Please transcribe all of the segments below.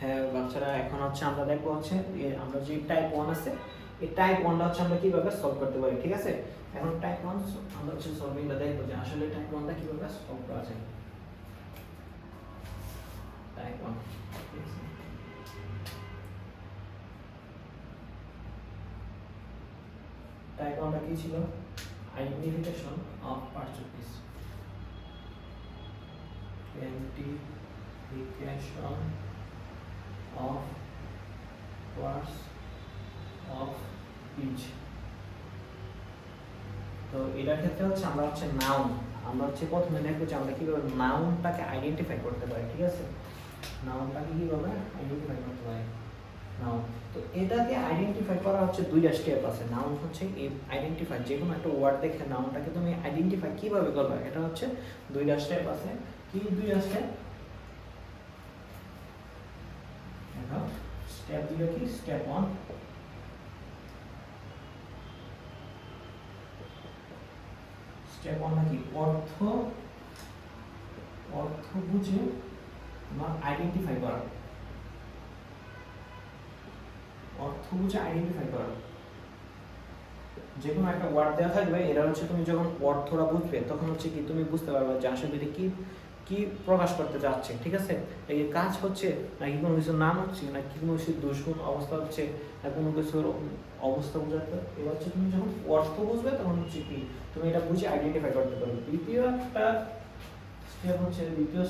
হ্যাঁ বাচ্চারা, এখন হচ্ছে আমরা দেখবো হচ্ছে আমরা যে টাইপ 1 আছে, এই টাইপ 1টা হচ্ছে আমরা কিভাবে সলভ করতে পারি, ঠিক আছে? এখন টাইপ 1 আমরা হচ্ছে সলভিংটা দেখবো যে আসলে টাইপ 1টা কিভাবে সলভ করা যায়। টাইপ 1 টাইপ 1টা কি ছিল? Identification of parts of piece. Identification of parts of each। তো এটার ক্ষেত্রে হচ্ছে আমরা হচ্ছে নাউন, আমরা হচ্ছে প্রথমে দেখবো যে আমরা কিভাবে নাউনটাকে আইডেন্টিফাই করতে পারি, ঠিক আছে? নাউনটাকে কিভাবে আইডেন্টিফাই করতে পারি, নাউন। তো এটাকে আইডেন্টিফাই করা হচ্ছে দুইটা স্টেপ আছে। নাউন হচ্ছে আইডেন্টিফাই, যে কোনো একটা ওয়ার্ড দেখে নাউনটাকে তুমি আইডেন্টিফাই কিভাবে করবে, এটা হচ্ছে দুইটা স্টেপ আছে। কি দুইটা স্টেপ? স্টেপ দিলে কি, স্টেপ 1 স্টেপ 1 নাকি অর্থ বুঝে তোমার আইডেন্টিফাই করা, অর্থ বুঝে আইডেন্টিফাই করা। যে কোনো একটা ওয়ার্ড দেওয়া থাকবে, এটা হচ্ছে তুমি যখন অর্থটা বুঝবে তখন হচ্ছে কি তুমি বুঝতে পারবে যে আসলে এটা কি কি প্রকাশ করতে যাচ্ছে, ঠিক আছে? এই কাজ হচ্ছে নাকি কোনো কিছুর নাম হচ্ছে, নাকি কোনো কিছুর দুষ্গুণ অবস্থা হচ্ছে, না কোনো কিছুর অবস্থা বোঝাতে। এবার হচ্ছে তুমি যখন অর্থ বুঝবে তখন হচ্ছে কি তুমি এটা বুঝে আইডেন্টিফাই করতে পারবে। দ্বিতীয় একটা স্টেপ হচ্ছে, দ্বিতীয়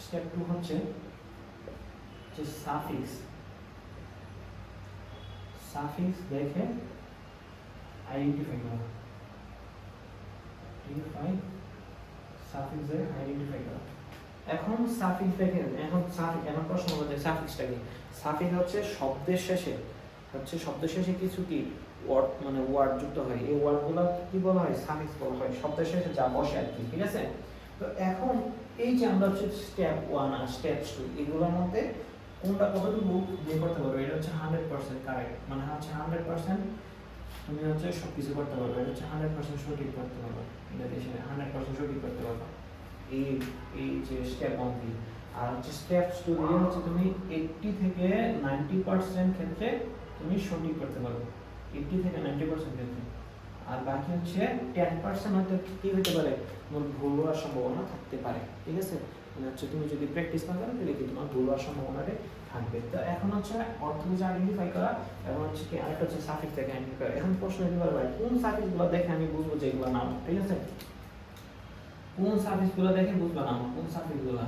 স্টেপ 2 হচ্ছে যে সাফিক্স। সাফিক্স দেখে আইডেন্টিফাই করা, সাফিক্স দেখে আইডেন্টিফাই করা। এখন সাফিক্স দেখেন, এখন প্রশ্ন হলো যে সাফিক্সটা কি? সাফিক্স হচ্ছে শব্দের শেষে কিছু কি ওয়ার্ড, মানে ওয়ার্ড যুক্ত হয়, এই ওয়ার্ডগুলো কি বলা হয়? সাফিক্স বলা হয়, শব্দের শেষে যা বসে আর কি, ঠিক আছে? তো এখন এই যে আমরা হচ্ছে স্টেপ 1 আর স্টেপ 2 এগুলোর মধ্যে কোনটা কতটুকু বের করতে পারবে, এটা হচ্ছে 100% কারেক্ট, মানে হচ্ছে 100% তুমি হচ্ছে সব কিছু করতে পারবে, এটা হচ্ছে 100% সঠিক করতে পারবে, এটা দেশে 100% সঠিক করতে পারবে এই এই যে স্টেপ 1 দিয়ে। আর হচ্ছে স্টেপ 2 দিয়ে হচ্ছে তুমি 80 থেকে 90% ক্ষেত্রে তুমি সঠিক করতে পারবে, 80 থেকে 90% ক্ষেত্রে। আর বাকি হচ্ছে 10% হয়তো কি হতে পারে, তোমার ভুল হওয়ার সম্ভাবনা থাকতে পারে, ঠিক আছে? মানে হচ্ছে তুমি যদি প্র্যাকটিস না করো তাহলে কি তোমার ভুল হওয়ার সম্ভাবনাটা থাকবে। তো এখন হচ্ছে অর্থ বুঝে আইডেন্টিফাই করা, এবং হচ্ছে কি আরেকটা হচ্ছে সাফিক্স দেখে আইডেন্টিফাই করা। এখন প্রশ্ন হতে পারে ভাই কোন সাফিক্সগুলো দেখে আমি বুঝবো যে এগুলো নাম, ঠিক আছে? কোন সাফিক্সগুলো দেখে বুঝবা নাম, কোন সাফিক্সগুলো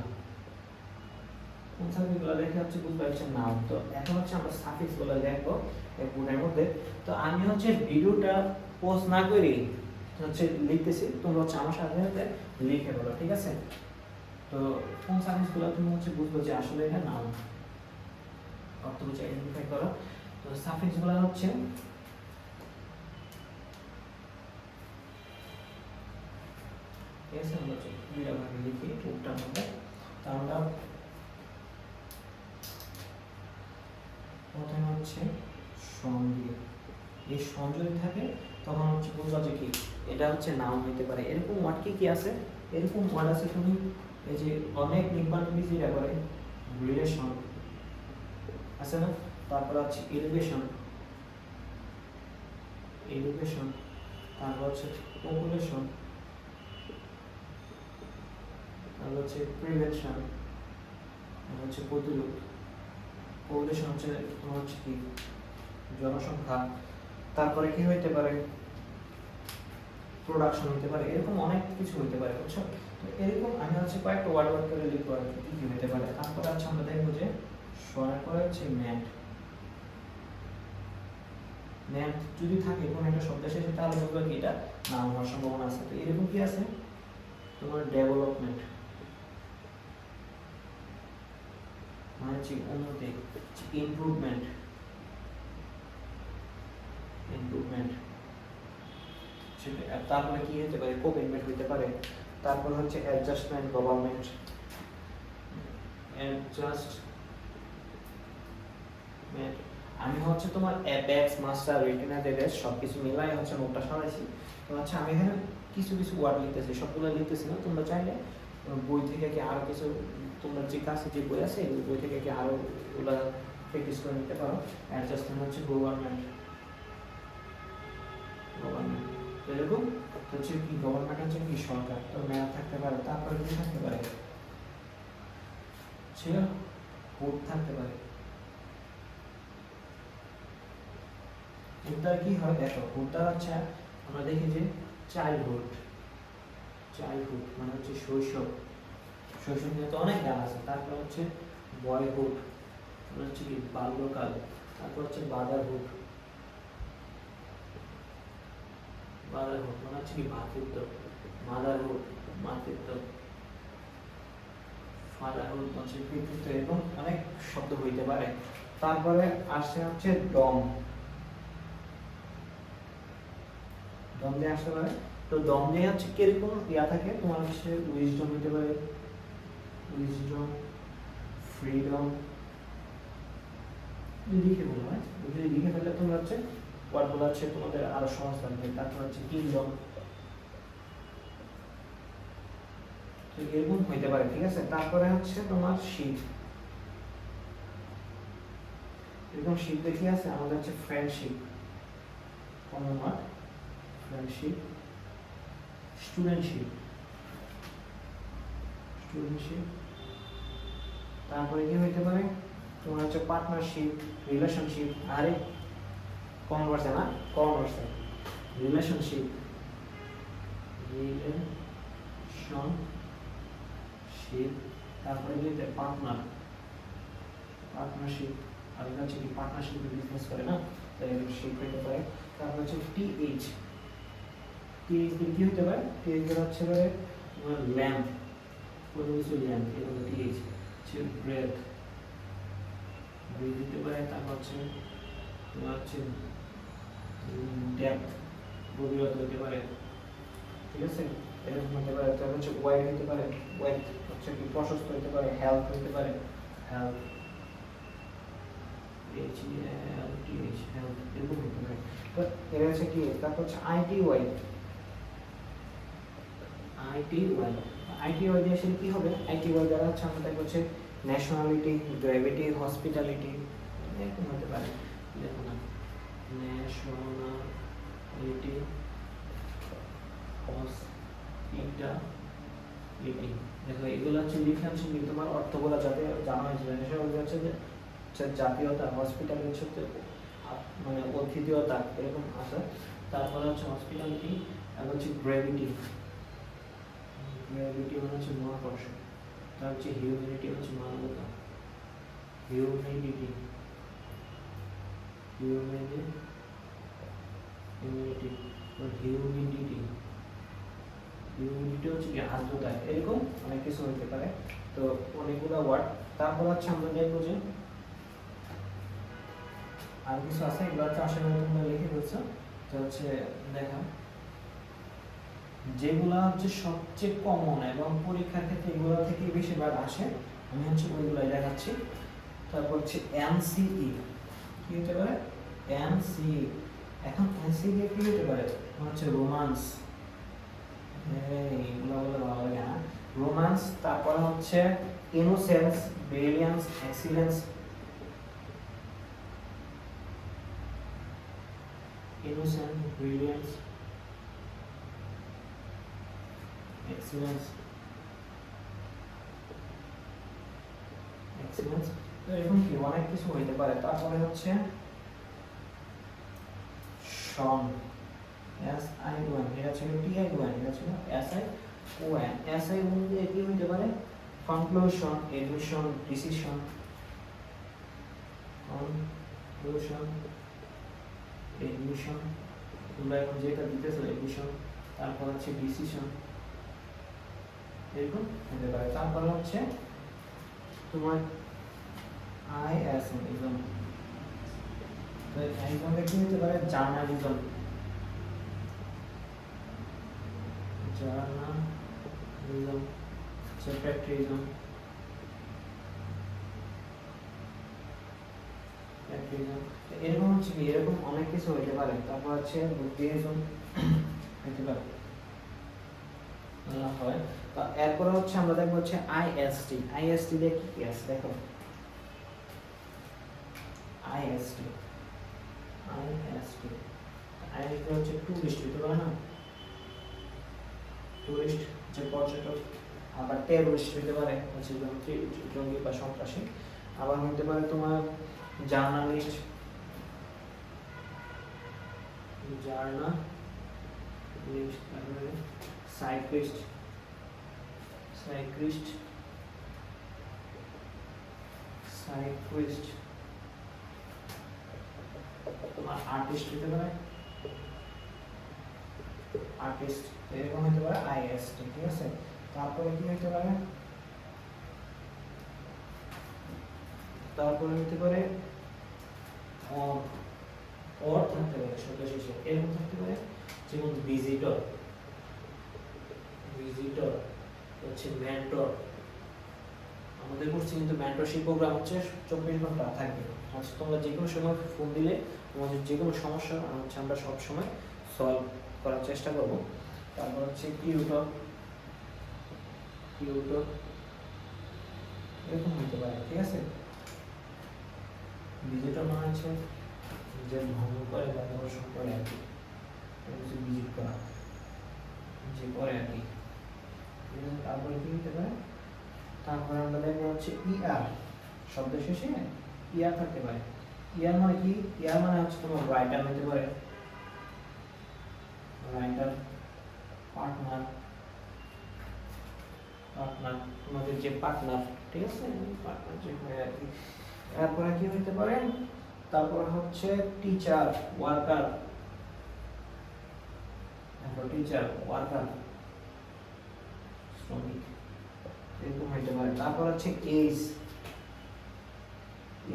দেখে হচ্ছে বুঝবা হচ্ছে নাম। তো এখন হচ্ছে আমরা সাফিক্সগুলো দেখবো এই বোর্ডের মধ্যে। তো আমি হচ্ছে ভিডিওটা পোস্ট না করি হচ্ছে লিখতেছি, তোমরা হচ্ছে আমার সাথে সাথে লিখে বলো, ঠিক আছে? তো কোন সাফিক্সগুলো তুমি হচ্ছে বুঝবো যে আসলে এটা নাম, অর্থ বুঝে আইডেন্টিফাই করো। তো সাফিক্সগুলো হচ্ছে আমরা দুইটা ভাগে লিখি টুকটার মধ্যে। তো আমরা প্রথমে হচ্ছে সঙ্গে, এই সংযোগ থাকে তখন হচ্ছে বুঝবা যে কি এটা হচ্ছে নাম হইতে পারে। এরকম ওয়ার্ড কি আছে, এরকম ওয়ার্ড আছে তুমি এই যে অনেক নির্মাণ যেটা করে রিলেশন আছে না, তারপর হচ্ছে এডুকেশন, তারপর হচ্ছে পপুলেশন, তারপর হচ্ছে প্রিভেনশন, হচ্ছে প্রতিরোধ। পপুলেশন হচ্ছে তোমার হচ্ছে কি জনসংখ্যা, তারপরে কি হইতে পারে প্রোডাকশন হইতে পারে, এরকম অনেক কিছু হইতে পারে, বুঝছো? তো এরকম আমি হচ্ছে কয়েকটা ওয়ার্ড করে লিখবো আর কি কি হইতে পারে। তারপরে হচ্ছে আমরা দেখবো যে শোনার পরে হচ্ছে ম্যাথ যদি থাকে কোনো একটা শব্দের শেষে তাহলে বুঝবে কি এটা নাম হওয়ার সম্ভাবনা আছে। তো এরকম কি আছে তোমার ডেভেলপমেন্ট, মানে হচ্ছে উন্নতি, ইমপ্রুভমেন্ট, তারপরে কি হতে পারে কোপেনমেন্ট হইতে পারে। তারপর হচ্ছে অ্যাডজাস্টমেন্ট, গভর্নমেন্ট অ্যাডজাস্টমেন্ট। আমি হচ্ছে তোমার অ্যাপেক্স মাস্টার রেটিনা ডেভেস সবকিছু মিলাই হচ্ছে নোটটা সাজাইছি। তো হচ্ছে আমি এখানে কিছু ওয়ার্ড লিখতেছি, সবগুলো লিখতেছি না, তোমরা চাইলে বই থেকে কি আরো কিছু তোমার যে কাছে যে বই আছে ওই বই থেকে কি আরো ওগুলা প্র্যাকটিস করে নিতে পারো। অ্যাডজাস্টমেন্ট হচ্ছে গভর্নমেন্ট, গভর্নমেন্ট তো এরকম হচ্ছে কি গভর্নমেন্ট হচ্ছে কি সরকার, তো ম্যাথ থাকতে পারে, তারপরে কি থাকতে পারে ছিল হুড থাকতে পারে। হুডটা কি হয় দেখো, হুডটা হচ্ছে আমরা দেখি যে চাইল্ডহুড, চাইল্ডহুড মানে হচ্ছে শৈশব, শৈশব নিয়ে তো অনেক গান আছে। তারপর হচ্ছে বয়হুড মানে হচ্ছে কি বাল্যকাল, তারপর হচ্ছে বাদারহুড, বাদারহুড মানে হচ্ছে কি ভাতৃত্ব, মাদারহুড মাতৃত্ব, ফাদারহুড হচ্ছে পিতৃত্ব, এরকম অনেক শব্দ হইতে পারে। তারপরে আসছে হচ্ছে ডম, দম দিয়ে আসতে পারে। তো দম দিয়ে হচ্ছে কিরকম ইয়া থাকে তোমার হচ্ছে উইজডম হতে পারে, উইজডম, ফ্রিডম, লিখে বলো হয়, যদি লিখে ফেললে তোমরা হচ্ছে ওয়ার্ডগুলো হচ্ছে তোমাদের আরো সহজ লাগবে। তারপর হচ্ছে কিংডম, তো এরকম হইতে পারে, ঠিক আছে। তারপরে হচ্ছে তোমার শিপ, এরকম শিপ দেখি আছে আমাদের হচ্ছে friendship, common word friendship, studentship, studentship. তারপরে কি হইতে পারে তোমার হচ্ছে পার্টনারশিপ, রিলেশনশিপ, আরে কনভার্সে না, কনভার্সে, রিলেশনশিপ, রিলেশনশিপ। তারপরে কি পার্টনার, পার্টনারশিপ, আর এটা হচ্ছে কি পার্টনারশিপে বিজনেস করে না, তাই শিপ হইতে পারে। তারপর হচ্ছে টিএইচ, টিএইচ দিয়ে কি হতে পারে, টিএইচ এর হচ্ছে তোমার ল্যাম্প, কোনো কিছু ল্যাম্প, এটা হলো টিএইচ, হচ্ছে ব্রেথ, ব্রেথ দিতে পারে। তারপর হচ্ছে তোমার হচ্ছে ডেপথ, গভীরতা হতে পারে, ঠিক আছে, এরকম হতে পারে। তারপর হচ্ছে ওয়াইড হতে পারে, ওয়াইড হচ্ছে কি প্রশস্ত হতে পারে, হেলথ হতে পারে, হেলথ, এইচ হেলথ, এরকম হতে পারে। তো এর হচ্ছে কি, তারপর হচ্ছে আইটিওয়াই, আইটিওয়াই, আইটিওয়াই দিয়ে আসলে কি হবে, আইটিওয়াই দ্বারা হচ্ছে আমাদের হচ্ছে ন্যাশনালিটি, গ্র্যাভিটি, হসপিটালিটি, এরকম হতে পারে। দেখো না, ন্যাশনালিটি, হসপিটালিটি, দেখো এগুলো হচ্ছে লিখলাম শুনি তোমার অর্থগুলো যাতে জানা হয়েছে। ন্যাশনালিটি হচ্ছে যে জাতীয়তা, হসপিটাল হচ্ছে মানে অতিথিয়তা, এরকম আছে। তারপরে হচ্ছে হসপিটালিটি, আর হচ্ছে গ্র্যাভিটি, গ্র্যাভিটি মানে হচ্ছে মহাকর্ষ, তার হচ্ছে হিউম্যানিটি হচ্ছে মানবতা, humanity, humanity, humanity, humidity, humidity হচ্ছে কি আর্দ্রতা, এরকম অনেক কিছু হতে পারে। তো অনেকগুলো ওয়ার্ড। তারপর হচ্ছে আমরা দেখবো যে আর কিছু আছে, এগুলো হচ্ছে আশা করি তোমরা লিখে ফেলছো। তো হচ্ছে দেখা যেগুলা হচ্ছে সবচেয়ে কমন এবং পরীক্ষার ক্ষেত্রে এগুলো থেকে বেশিরভাগ আসে, আমি হচ্ছে ওইগুলাই দেখাচ্ছি। তারপর হচ্ছে এনসিই, কি হতে পারে এনসিই, এখন এনসিই দিয়ে কি হতে পারে হচ্ছে রোমান্স, এগুলো বলে ভালো লাগে না, রোমান্স। তারপর হচ্ছে innocence, brilliance, excellence, innocent, brilliance, excellence, excellence, তো এরকম কি অনেক কিছু হইতে পারে। তারপরে হচ্ছে শন, SI1, এটা ছিল TI1, এটা ছিল SI1, SI1 দিয়ে কি হইতে পারে conclusion, admission, decision, conclusion, admission, তোমরা এখন যেটা দিতেছো এডমিশন, তারপর হচ্ছে ডিসিশন, এরকম হতে পারে। তারপর হচ্ছে তোমার আইএসএম, তো একজনকে কি হতে পারে জার্নালিজম, জার্নালিজম, সেক্রেটারিজম, এরকম হচ্ছে কি এরকম অনেক কিছু হইতে পারে। তারপর হচ্ছে বুদ্ধিজম হইতে পারে, হয়। তো এরপরে হচ্ছে আমরা দেখবো হচ্ছে আইএসটি। আইএসটি দিয়ে কি আছে দেখো, আইএসটি আইএসটি আইএসটি হচ্ছে টুরিস্ট হতে পারে না, টুরিস্ট যে পর্যটক, আবার টেরোরিস্ট হতে পারে হচ্ছে জঙ্গি বা সন্ত্রাসী, আবার হতে পারে তোমার জার্নালিস্ট, সাইক্লিস্ট, সাইক্লিস্ট সাইক্লিস্ট তোমার আর্টিস্ট হতে পারে, আর্টিস্ট এরকম হতে পারে আইএসটি, ঠিক আছে। তারপরে কি হতে পারে, তারপরে হতে পারে অর থাকতে পারে শব্দ শেষে, এরকম থাকতে পারে যেমন ভিজিটর, ভিজিটর হচ্ছে মেন্টর। আমাদের কোর্সে কিন্তু মেন্টরশিপ প্রোগ্রাম হচ্ছে 24 ঘন্টা থাকবে। আচ্ছা তোমরা যে কোনো সময় ফোন দিলে তোমাদের যে কোনো সমস্যা হচ্ছে আমরা সব সময় সলভ করার চেষ্টা করব। তারপর হচ্ছে টিউটর, টিউটর এরকম হতে পারে, ঠিক আছে। ভিজিটর মানে হচ্ছে যে ভ্রমণ করে বা দর্শন করে আর কি, ভিজিট করা যে করে আর কি। তারপরে কি হতে পারে, তারপরে আমরা দেখবো হচ্ছে ইআর, শব্দ শেষে ইআর থাকতে পারে। ইয়ার মানে কি, ইয়ার মানে হচ্ছে তোমার রাইটার হতে পারে, রাইটার, পার্টনার, পার্টনার তোমাদের যে পার্টনার, ঠিক আছে, পার্টনার যে হয় আর কি। এরপরে কি হতে পারে, তারপর হচ্ছে টিচার, ওয়ার্কার, তারপর টিচার, ওয়ার্কার, শ্রমিক এরকম হতে পারে। তারপর হচ্ছে এজ,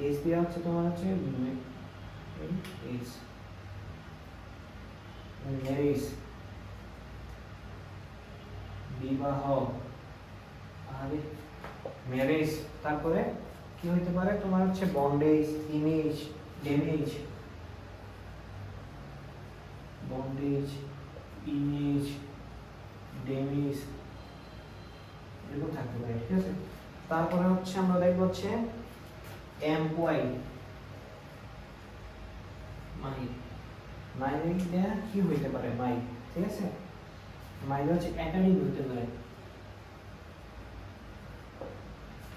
এজ দিয়ে হচ্ছে তোমার হচ্ছে এজ, ম্যারেজ, বিবাহ, আরে ম্যারেজ। তারপরে কি হইতে পারে তোমার হচ্ছে bondage, image, damage, bondage, image, damage এরকম থাকতে পারে, ঠিক আছে। তারপরে হচ্ছে আমরা দেখবো হচ্ছে এমপ্লয়ি, মাই, মাইনে কি হইতে পারে, মাই, ঠিক আছে। মাইনে হচ্ছে একাডেমিক হইতে পারে,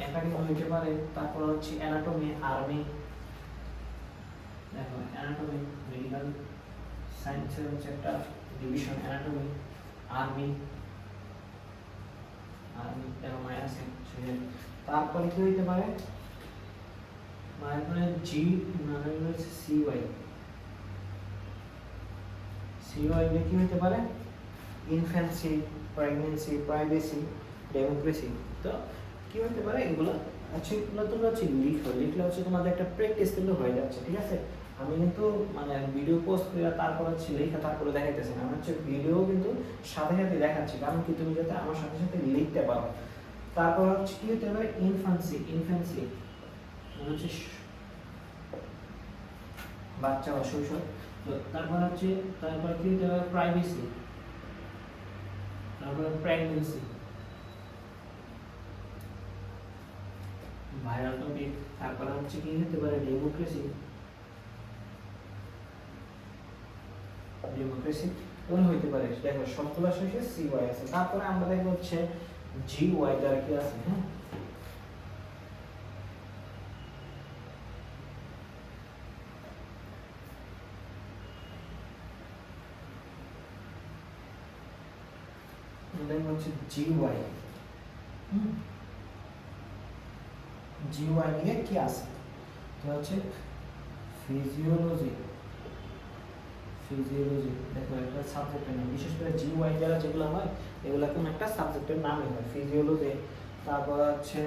একাডেমিক হইতে পারে। তারপর হচ্ছে অ্যানাটমি, আর্মি, দেখো অ্যানাটমি মেডিকেল সায়েন্সের হচ্ছে একটা ডিভিশন অ্যানাটমি, আর্মি, আর্মি দেখো মাই আছে। তারপরে কি হইতে পারে, মায়ের মানে জি মানে হচ্ছে সিওয়াই, সিওয়াই কি হইতে পারে, ইনফ্যান্সি, প্রেগন্যান্সি, প্রাইভেসি, ডেমোক্রেসি। তো কি হতে পারে এগুলো, আচ্ছা এগুলো তোমরা হচ্ছে লিখো, লিখলে হচ্ছে তোমাদের একটা প্র্যাকটিস কিন্তু হয়ে যাচ্ছে, ঠিক আছে। আমি কিন্তু মানে ভিডিও পোস্ট করে তারপর হচ্ছে লেখা তারপরে দেখাইতেছি না, আমি হচ্ছে ভিডিও কিন্তু সাথে সাথে দেখাচ্ছি, কারণ কি তুমি যাতে আমার সাথে সাথে লিখতে পারো। তারপর হচ্ছে কি হতে পারে, ইনফ্যান্সি, ইনফ্যান্সি মানে হচ্ছে বাচ্চা বা শৈশব। তো তারপর হচ্ছে, তারপর কি হতে পারে, প্রাইভেসি, তারপরে প্রেগন্যান্সি, ভাইরাল টপিক। তারপরে হচ্ছে কি হতে পারে, ডেমোক্রেসি, ডেমোক্রেসি কোন হইতে পারে, দেখো সবগুলো শেষে সি ওয়াই আছে। তারপরে আমরা দেখব হচ্ছে জি ওয়াই টার কি আছে, হ্যাঁ দেখব হচ্ছে জি ওয়াই, জি ওয়াই নিয়ে কি আছে, তো হচ্ছে ফিজিওলজি, ফিজিওলজি দেখো একটা সাবজেক্টের নাম, বিশেষ করে জি ওয়াই যারা যেগুলো হয় এগুলো কোন একটা সাবজেক্টের নামই হয়, ফিজিওলজি। তারপর হচ্ছে,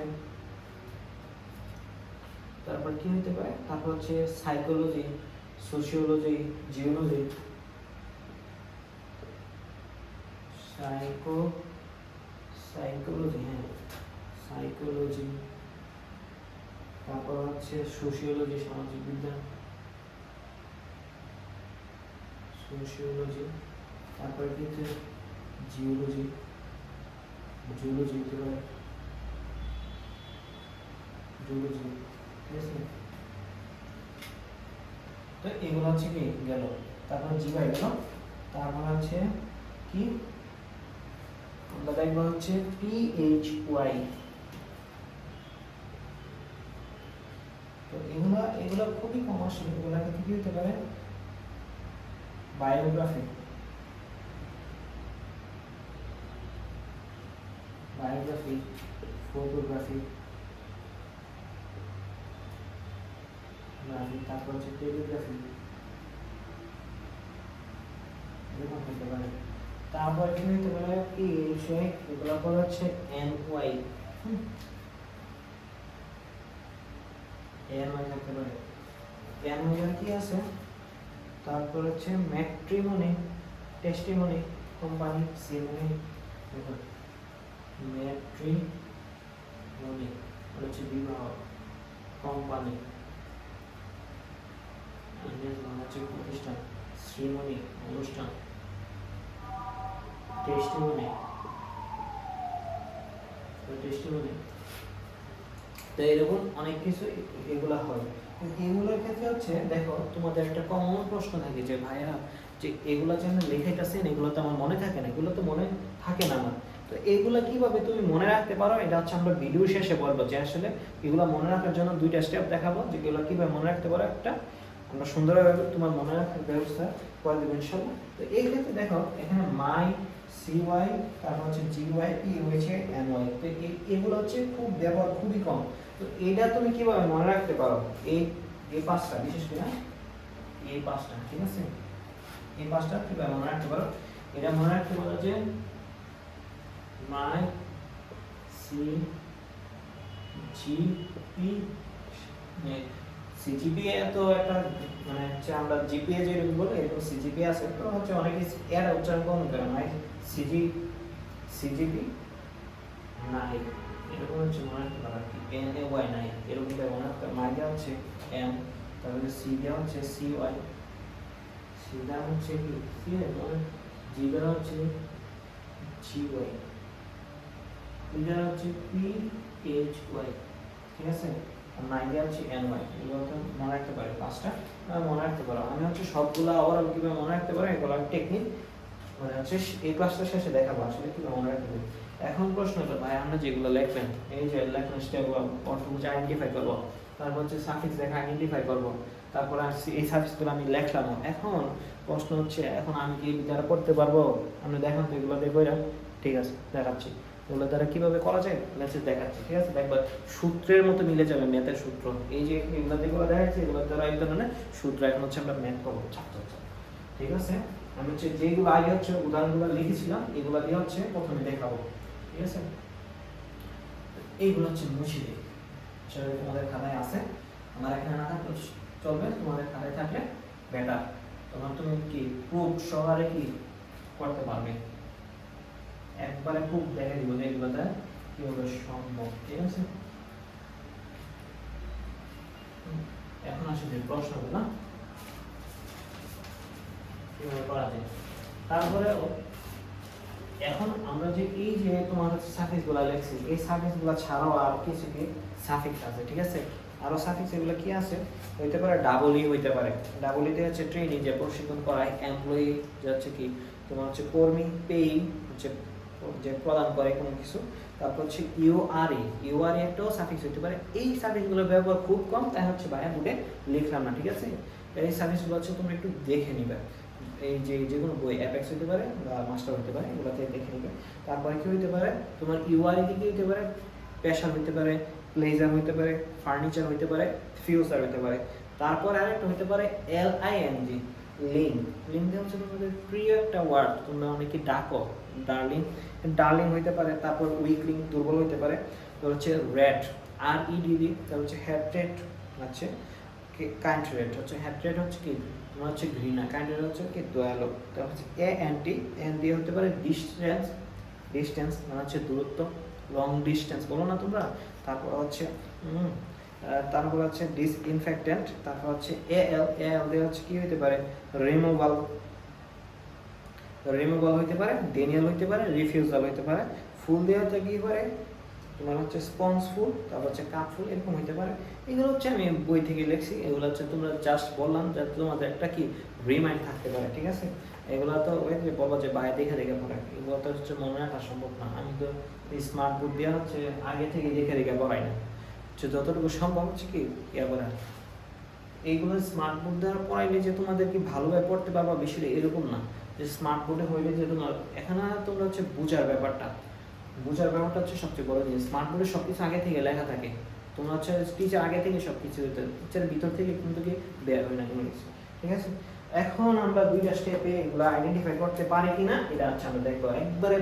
তারপর কি হতে পারে, তারপর হচ্ছে সাইকোলজি, সোশিওলজি, জিওলজি, সাইকোলজি, হ্যাঁ সাইকোলজি। তারপর হচ্ছে সোশিওলজি, সামাজিক বিজ্ঞান, সোশিওলজি। তারপরে কি হচ্ছে জিওলজি, জুলজি হতে পারে, জুলজি, ঠিক আছে। তো এগুলো হচ্ছে কি গেল, তারপর জিবাই গেল, তারপর হচ্ছে কি আমরা দেখবো হচ্ছে PHY। তো এগুলা এগুলা খুবই কম আসলে, এগুলা থেকে কি হতে পারে বায়োগ্রাফি, বায়োগ্রাফি, ফটোগ্রাফি, তারপর হচ্ছে টেলিগ্রাফি, এরকম হতে পারে। তারপর কি হতে পারে কি এগুলো পর হচ্ছে NY, NY থাকতে পারে। NY কি আছে, তারপর হচ্ছে ম্যাট্রিমনি, টেস্টিমনি কোম্পানি, সিমনি, ম্যাট্রিমনি হচ্ছে বিবাহ কোম্পানি, হচ্ছে প্রতিষ্ঠান, শ্রীমনি অনুষ্ঠান, টেস্টিমনি, টেস্টিমনি। তো এরকম অনেক কিছু এগুলা হয়। এগুলোর ক্ষেত্রে হচ্ছে দেখো তোমাদের একটা কমন প্রশ্ন থাকে যে ভাইয়া যে এগুলা যে আমি লেখাইতেছেন এগুলো তো আমার মনে থাকে না, এগুলো তো মনে থাকে না আমার, তো এগুলা কিভাবে তুমি মনে রাখতে পারো, এটা হচ্ছে আমরা ভিডিও শেষে বলবো যে আসলে এগুলো মনে রাখার জন্য দুইটা স্টেপ দেখাবো, যে এগুলো কিভাবে মনে রাখতে পারো, একটা আমরা সুন্দরভাবে তোমার মনে রাখার ব্যবস্থা করে দেবো ইনশাআল্লাহ। তো এই ক্ষেত্রে দেখো এখানে মাই, CY, তারপর হচ্ছে GY, E হয়েছে NY, তো এগুলো হচ্ছে খুব ব্যবহার খুবই কম। তো এটা তুমি কিভাবে মনে রাখতে পারো, এই পাঁচটা বিশেষ করে এই পাঁচটা, ঠিক আছে, এই পাঁচটা কিভাবে মনে রাখতে পারো, এটা মনে রাখতে পারো যে মাই সিজিপিএ তো একটা মানে হচ্ছে আমরা জিপিএ যেরকম বলি এরকম সিজিপিএ আছে, তো হচ্ছে অনেকে এর উচ্চারণ কম করে মাই সিজিপি নাই, এরকম হচ্ছে মনে রাখতে পারো কি NAY নাই, এরকম মনে রাখতে মাই দেওয়া হচ্ছে M, তারপরে C দেওয়া হচ্ছে CY, সি দেওয়া হচ্ছে কি সি, জি দেওয়া হচ্ছে GY, ই দেওয়া হচ্ছে PHY, ঠিক আছে, আর নাই দেওয়া হচ্ছে NY। এগুলো তো মনে রাখতে পারে, পাঁচটা মনে রাখতে পারো। আমি হচ্ছে সবগুলো ওভারঅল কিভাবে মনে রাখতে পারো এগুলো টেকনিক মানে হচ্ছে এই ক্লাসটা শেষে দেখাবো আসলে কিভাবে মনে রাখতে পারি। এখন প্রশ্ন হলো ভাই আমরা যেগুলো লিখবেন এই যে লেখনের স্টেপগুলো অর্থগুলো আইডেন্টিফাই করবো, তারপর হচ্ছে সাফিক্স দেখে আইডেন্টিফাই করবো, তারপর এই সাফিক্সগুলো আমি লেখলাম। এখন প্রশ্ন হচ্ছে এখন আমি কি দ্বারা পড়তে পারবো, আপনি দেখান তো এগুলো দেখবো, ঠিক আছে দেখাচ্ছি এগুলো দ্বারা কিভাবে করা যায় লেসে দেখাচ্ছি, ঠিক আছে, দেখবা সূত্রের মতো মিলে যাবে, ম্যাথের সূত্র, এই যে এগুলো যেগুলো দেখাচ্ছি এগুলো দ্বারা এই ধরনের সূত্র এখন হচ্ছে আমরা ম্যাথ করবো ছাত্র, ঠিক আছে। আমি হচ্ছে যেগুলো আগে হচ্ছে উদাহরণগুলো লিখেছিলাম এগুলো দিয়ে হচ্ছে প্রথমে দেখাবো, ঠিক আছে। এইগুলো হচ্ছে মুছে দিই, সেটা তোমাদের খাতায় আছে, আমার এখানে না থাকলে চলবে, তোমাদের খাতায় থাকলে বেটার, তখন তুমি কি প্রুফ সহকারে কি করতে পারবে, একবারে খুব দেখে দিব যে এগুলোতে কিভাবে সম্ভব, ঠিক আছে। এখন আসলে প্রশ্নগুলো না কিভাবে করা যায়, তারপরে এখন আমরা যে এই যে তোমার সাফিক্সগুলো লিখছি এই সাফিক্সগুলো ছাড়াও আর কিছু কি সাফিক্স আছে, ঠিক আছে, আরো সাফিক্স এগুলো কি আছে হইতে পারে, ডাবল ই হইতে পারে, ডাবল ইতে হচ্ছে ট্রেনি যে প্রশিক্ষণ করায়, এমপ্লয়ি যে হচ্ছে কি তোমার হচ্ছে কর্মী, পেই হচ্ছে যে প্রদান করে কোনো কিছু, তারপর হচ্ছে ইউআরই একটাও সাফিক্স হইতে পারে। এই সাফিক্সগুলোর ব্যবহার খুব কম, তাই হচ্ছে ভাইয়া বুটে লিখলাম না, ঠিক আছে। এই সাফিক্সগুলো হচ্ছে তোমরা একটু দেখে নিবে, এই যে কোনো বই অ্যাপেক্স হতে পারে বা মাস্টার হতে পারে, এগুলোতে দেখে নিবে। তারপরে কি হইতে পারে তোমার ইউআরই কি হইতে পারে, পেশার হইতে পারে, প্লেজার হইতে পারে, ফার্নিচার হইতে পারে, ফিউচার হইতে পারে। তারপর আরেকটা হইতে পারে LING, লিঙ্ক হচ্ছে তোমাদের প্রিয় একটা ওয়ার্ড, তোমরা অনেকে ডাকো ডার্লিং হইতে পারে। তারপর উইকলিং, দুর্বল হইতে পারে। তো হচ্ছে রেড, REDD, তারপর হচ্ছে হ্যাট্রেট, আছে কাইন্ট্রেট, হচ্ছে হ্যাট্রেট হচ্ছে কি তোমার হচ্ছে ঘৃণা, কাইন্ট্রেট হচ্ছে কি দয়ালু। তারপর হচ্ছে ANT হতে পারে ডিস্টেন্স মানে হচ্ছে দূরত্ব, লং ডিস্টেন্স বলো না তোমরা। তারপর হচ্ছে তারপর হচ্ছে ডিসইনফেক্টেন্ট। তারপর হচ্ছে AL দিয়ে হচ্ছে কি হইতে পারে রিমুভাল হইতে পারে, ডেনিয়াল হইতে পারে, রিফিউজাল হইতে পারে, ফুল দেওয়াটা কি করে তোমার হচ্ছে স্পঞ্জ ফুল, তারপর হচ্ছে কাপ ফুল, এরকম হতে পারে। এগুলো হচ্ছে আমি বই থেকে লিখছি, এগুলো হচ্ছে তোমরা জাস্ট বললাম যাতে তোমাদের একটা কি রিমাইন্ড থাকতে পারে, ঠিক আছে। এগুলো তো ওই যে বলবো যে বাইরে দেখে দেখে পড়ে, এগুলো তো হচ্ছে মনে রাখা সম্ভব না। আমি তো স্মার্ট বোর্ড দিয়ে হচ্ছে আগে থেকে দেখে দেখে পড়াই না, যতটুকু সম্ভব হচ্ছে কি ইয়া করা। এইগুলো স্মার্ট বোর্ড দ্বারা পড়াইলে যে তোমাদের কি ভালোভাবে পড়তে পারবা বিষয়টা এরকম না, যে স্মার্ট বোর্ডে হইলে যে তোমার এখানে তোমরা হচ্ছে বোঝার ব্যাপারটা হচ্ছে সবচেয়ে বড় জিনিস। স্মার্ট বোর্ডে সব কিছু আগে থেকে লেখা থাকে, তোমরা হচ্ছে টিচার আগে থেকে সব কিছু টিচারের ভিতর থেকে কিন্তু কি বের হয় না কোনো কিছু, ঠিক আছে। এখন আমরা দুইটা স্টেপে এগুলো আইডেন্টিফাই করতে পারি কিনা এটা হচ্ছে আমরা দেখবো একবারে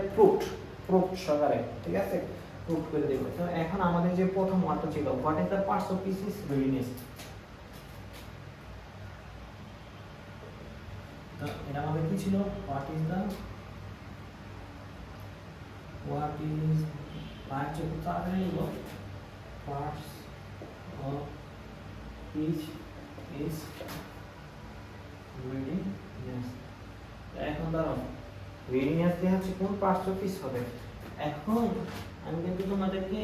প্রুফ সহকারে, ঠিক আছে, প্রুফ করে দেখবো। তো এখন আমাদের যে প্রথম ওয়ার্ডটা ছিল what is the parts of piece is readiness, তো এটা আমাদের কি ছিল, what is parts of parts of each is readiness। এখন দাঁড়াও, রেডিনেস দিয়ে হচ্ছে কোন পার্টস অফ পিস হবে। এখন আমি কিন্তু তোমাদেরকে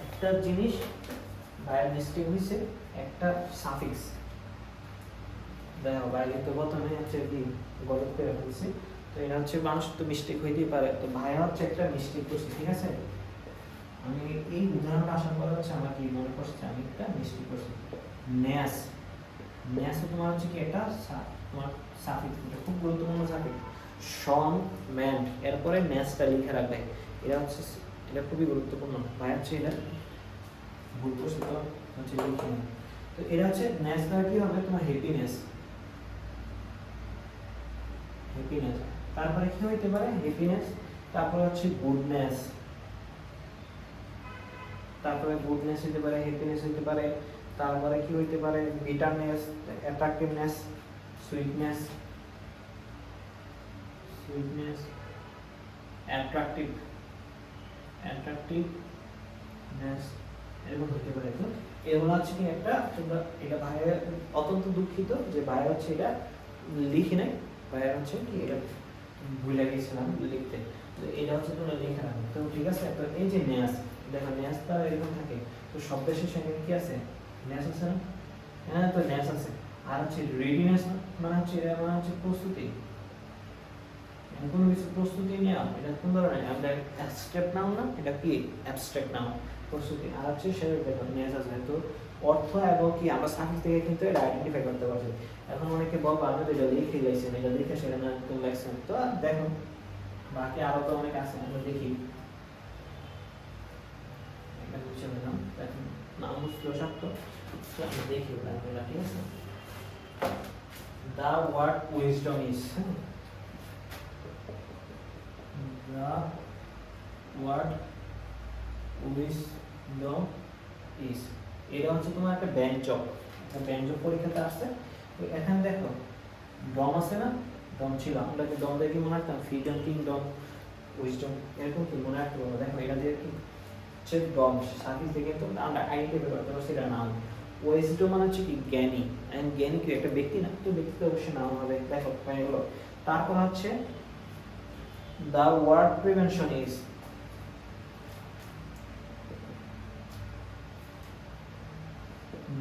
একটা জিনিস বাইরে মিস্টেক হয়েছে, একটা সাফিক্স দেখো বাইরে তো প্রথমে হচ্ছে কি গলত করে ফেলছি, তো এটা হচ্ছে মানুষ তো মিস্টেক হইতেই পারে, তো ভাইয়া হচ্ছে একটা মিস্টেক করছে, ঠিক আছে। আমি এই উদাহরণটা আসার পরে হচ্ছে আমার কি মনে পড়ছে আমি একটা মিস্টেক করছি। ন্যাস তোমার হচ্ছে কি এটা তোমার সাফিক্স, এটা খুব গুরুত্বপূর্ণ সাফিক্স। শন ম্যান্ড এরপরে ন্যাসটা লিখে রাখবে, এটা হচ্ছে এটা খুবই গুরুত্বপূর্ণ। ভাই হচ্ছে এটা ভুল করছে তো হচ্ছে লিখে না, তো এটা হচ্ছে ন্যাস দ্বারা কি হবে তোমার হ্যাপিনেস, তারপরে কি হইতে পারে হ্যাপিনেস, তারপরে হচ্ছে গুডনেস, তারপরে গুডনেস হইতে পারে, হ্যাপিনেস হইতে পারে, তারপরে কি হইতে পারে বিটারনেস, অ্যাট্রাক্টিভনেস, সুইটনেস, অ্যাট্রাক্টিভনেস এরকম হইতে পারে। তো এগুলো হচ্ছে কি একটা তোমরা এটা ভাইয়ের অত্যন্ত দুঃখিত যে ভাইয়ের হচ্ছে এটা লিখি নাই, ভাইয়ের হচ্ছে কি এটা ভুলে গেছিলাম লিখতে, তো এটা হচ্ছে তোমরা লিখে রাখবে। তো ঠিক আছে, তো এই যে ন্যাস দেখো ন্যাসটা এরকম থাকে, তো শব্দের শেষে এখানে কি আছে ন্যাস আছে না, হ্যাঁ তো ন্যাস আছে। আর হচ্ছে রেডিনেস মানে হচ্ছে এটা মানে হচ্ছে প্রস্তুতি, কোনো কিছু প্রস্তুতি নেওয়া, এটা কোন ধরনের আমরা অ্যাবস্ট্রাক্ট নাউন না, এটা কি অ্যাবস্ট্রাক্ট নাউন প্রস্তুতি। আর হচ্ছে সেটা দেখো ন্যাস আছে, তো অর্থ এবং কি আমরা সাফিক্স থেকে কিন্তু এটা আইডেন্টিফাই করতে পারছি। এখন অনেকে বলবো আমি তো এটা লিখে গেছেন, এটা লিখে সেটা না তুমি লেখছেন, তো দেখো বাকি আরো তো অনেক আছে আমরা দেখি। এটা বুঝে নিলাম, এখন নাম বুঝলো শক্ত, তো আমরা দেখি ওটা, ঠিক আছে। The word wisdom is, the word wisdom is, এটা হচ্ছে তোমার একটা ব্যঞ্জক, পরীক্ষাতে আসছে। তো এখানে দেখো ডম আছে না, ডম ছিল, আমরা কি ডম দিয়ে কি মনে রাখতাম ফ্রিডম, কিংডম, উইজডম এরকম কি মনে রাখতে পারবো। দেখো এটা দিয়ে কি হচ্ছে ডম সার্ভিস দিয়ে কিন্তু আমরা আইডেন্টিফাই করতে পারবো সেটা নাম। ওয়েসডম মানে হচ্ছে কি জ্ঞানী, এন্ড জ্ঞানী কি একটা ব্যক্তি না, তো ব্যক্তি অবশ্যই নাম হবে। দেখো এগুলো তারপর হচ্ছে the word prevention is,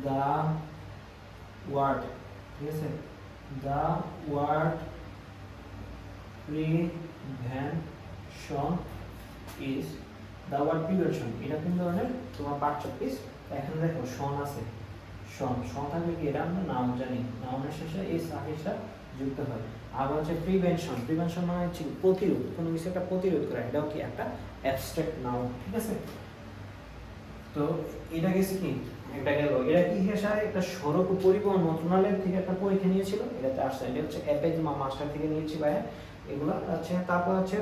the word, ঠিক আছে, the word prevention is, the word prevention এটা কোন ধরনের তোমার পার্টস অফ স্পিচ। এখানে দেখো শন আছে, শন থাকলে কি এটা আমরা নাম জানি, নাউনের শেষে এই সাফিক্সটা যুক্ত হয়। আবার হচ্ছে প্রিভেনশন মানে হচ্ছে প্রতিরোধ, কোনো কিছু একটা প্রতিরোধ করা, এটাও কি একটা অ্যাবস্ট্রাক্ট নাউন, ঠিক আছে। তো এটা গেছে কি একটা গেল, এটা কি হিসাবে একটা সড়ক ও পরিবহন মন্ত্রণালয় থেকে একটা পরীক্ষা নিয়েছিল, এটাতে আসছে, এটা হচ্ছে অ্যাপেজমা মাস্টার থেকে নিয়েছি ভাই এগুলো আছে। তারপর হচ্ছে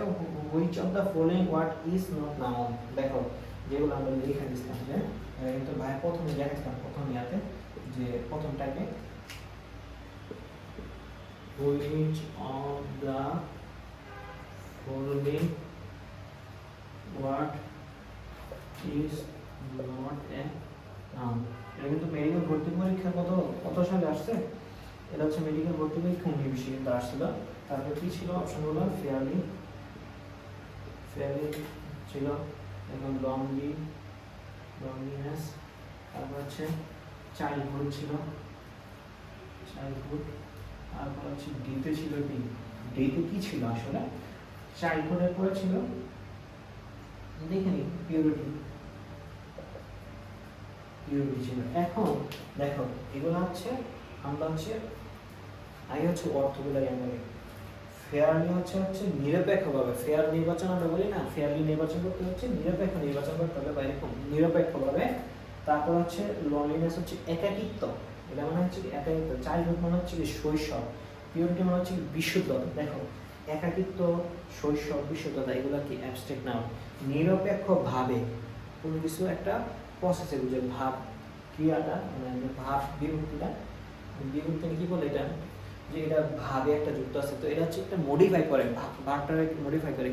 which of the following word is not noun, দেখো যেগুলো আমরা লিখে দিচ্ছিলাম যে কিন্তু ভাই প্রথমে দেখাচ্ছিলাম প্রথম ইয়াতে যে প্রথমটাকে which of the following word is not a noun। এটা কিন্তু মেডিকেল ভর্তি পরীক্ষা কত সালে আসছে, এটা হচ্ছে মেডিকেল ভর্তি পরীক্ষা 1920 কিন্তু আসছিল। তারপর কি ছিল অপশনগুলো, ফেয়ারলি ছিল, এখন লনলিনেস, তারপর হচ্ছে চাইল্ডহুড ছিল, চাইল্ডহুড, তারপর হচ্ছে ডিতে ছিল কি, ডিতে কি ছিল আসলে, চাইল্ডহুডের পরে ছিল দেখে নি পিউরিটি, পিউরিটি ছিল। এখন দেখো এগুলো হচ্ছে আমরা হচ্ছে আগে হচ্ছে অর্থগুলো আমরা ফেয়ারলি হচ্ছে নিরপেক্ষভাবে, ফেয়ার নির্বাচন আমরা বলি না, ফেয়ারলি নির্বাচন করতে হচ্ছে নিরপেক্ষ নির্বাচন করতে হবে বা এরকম নিরপেক্ষভাবে। তারপর হচ্ছে লনলিনেস হচ্ছে একাকিত্ব, এটা মানে হচ্ছে একাকিত্ব, চাইল্ডহুড মানে হচ্ছে শৈশব, পিউরিটি মানে হচ্ছে বিশুদ্ধতা। দেখো একাকিত্ব, শৈশব, বিশুদ্ধতা এগুলো কি অ্যাবস্ট্রাক্ট নাউন। নিরপেক্ষভাবে কোনো কিছু একটা প্রসেসে বুঝে, ভাব ক্রিয়াটা মানে ভাব বিভক্তিটা, বিভক্তি কি বলে এটা, যে এটা ভাবে একটা যুক্ত আছে, তো এটা হচ্ছে একটা মডিফাই করে, ভাবটাকে মডিফাই করে,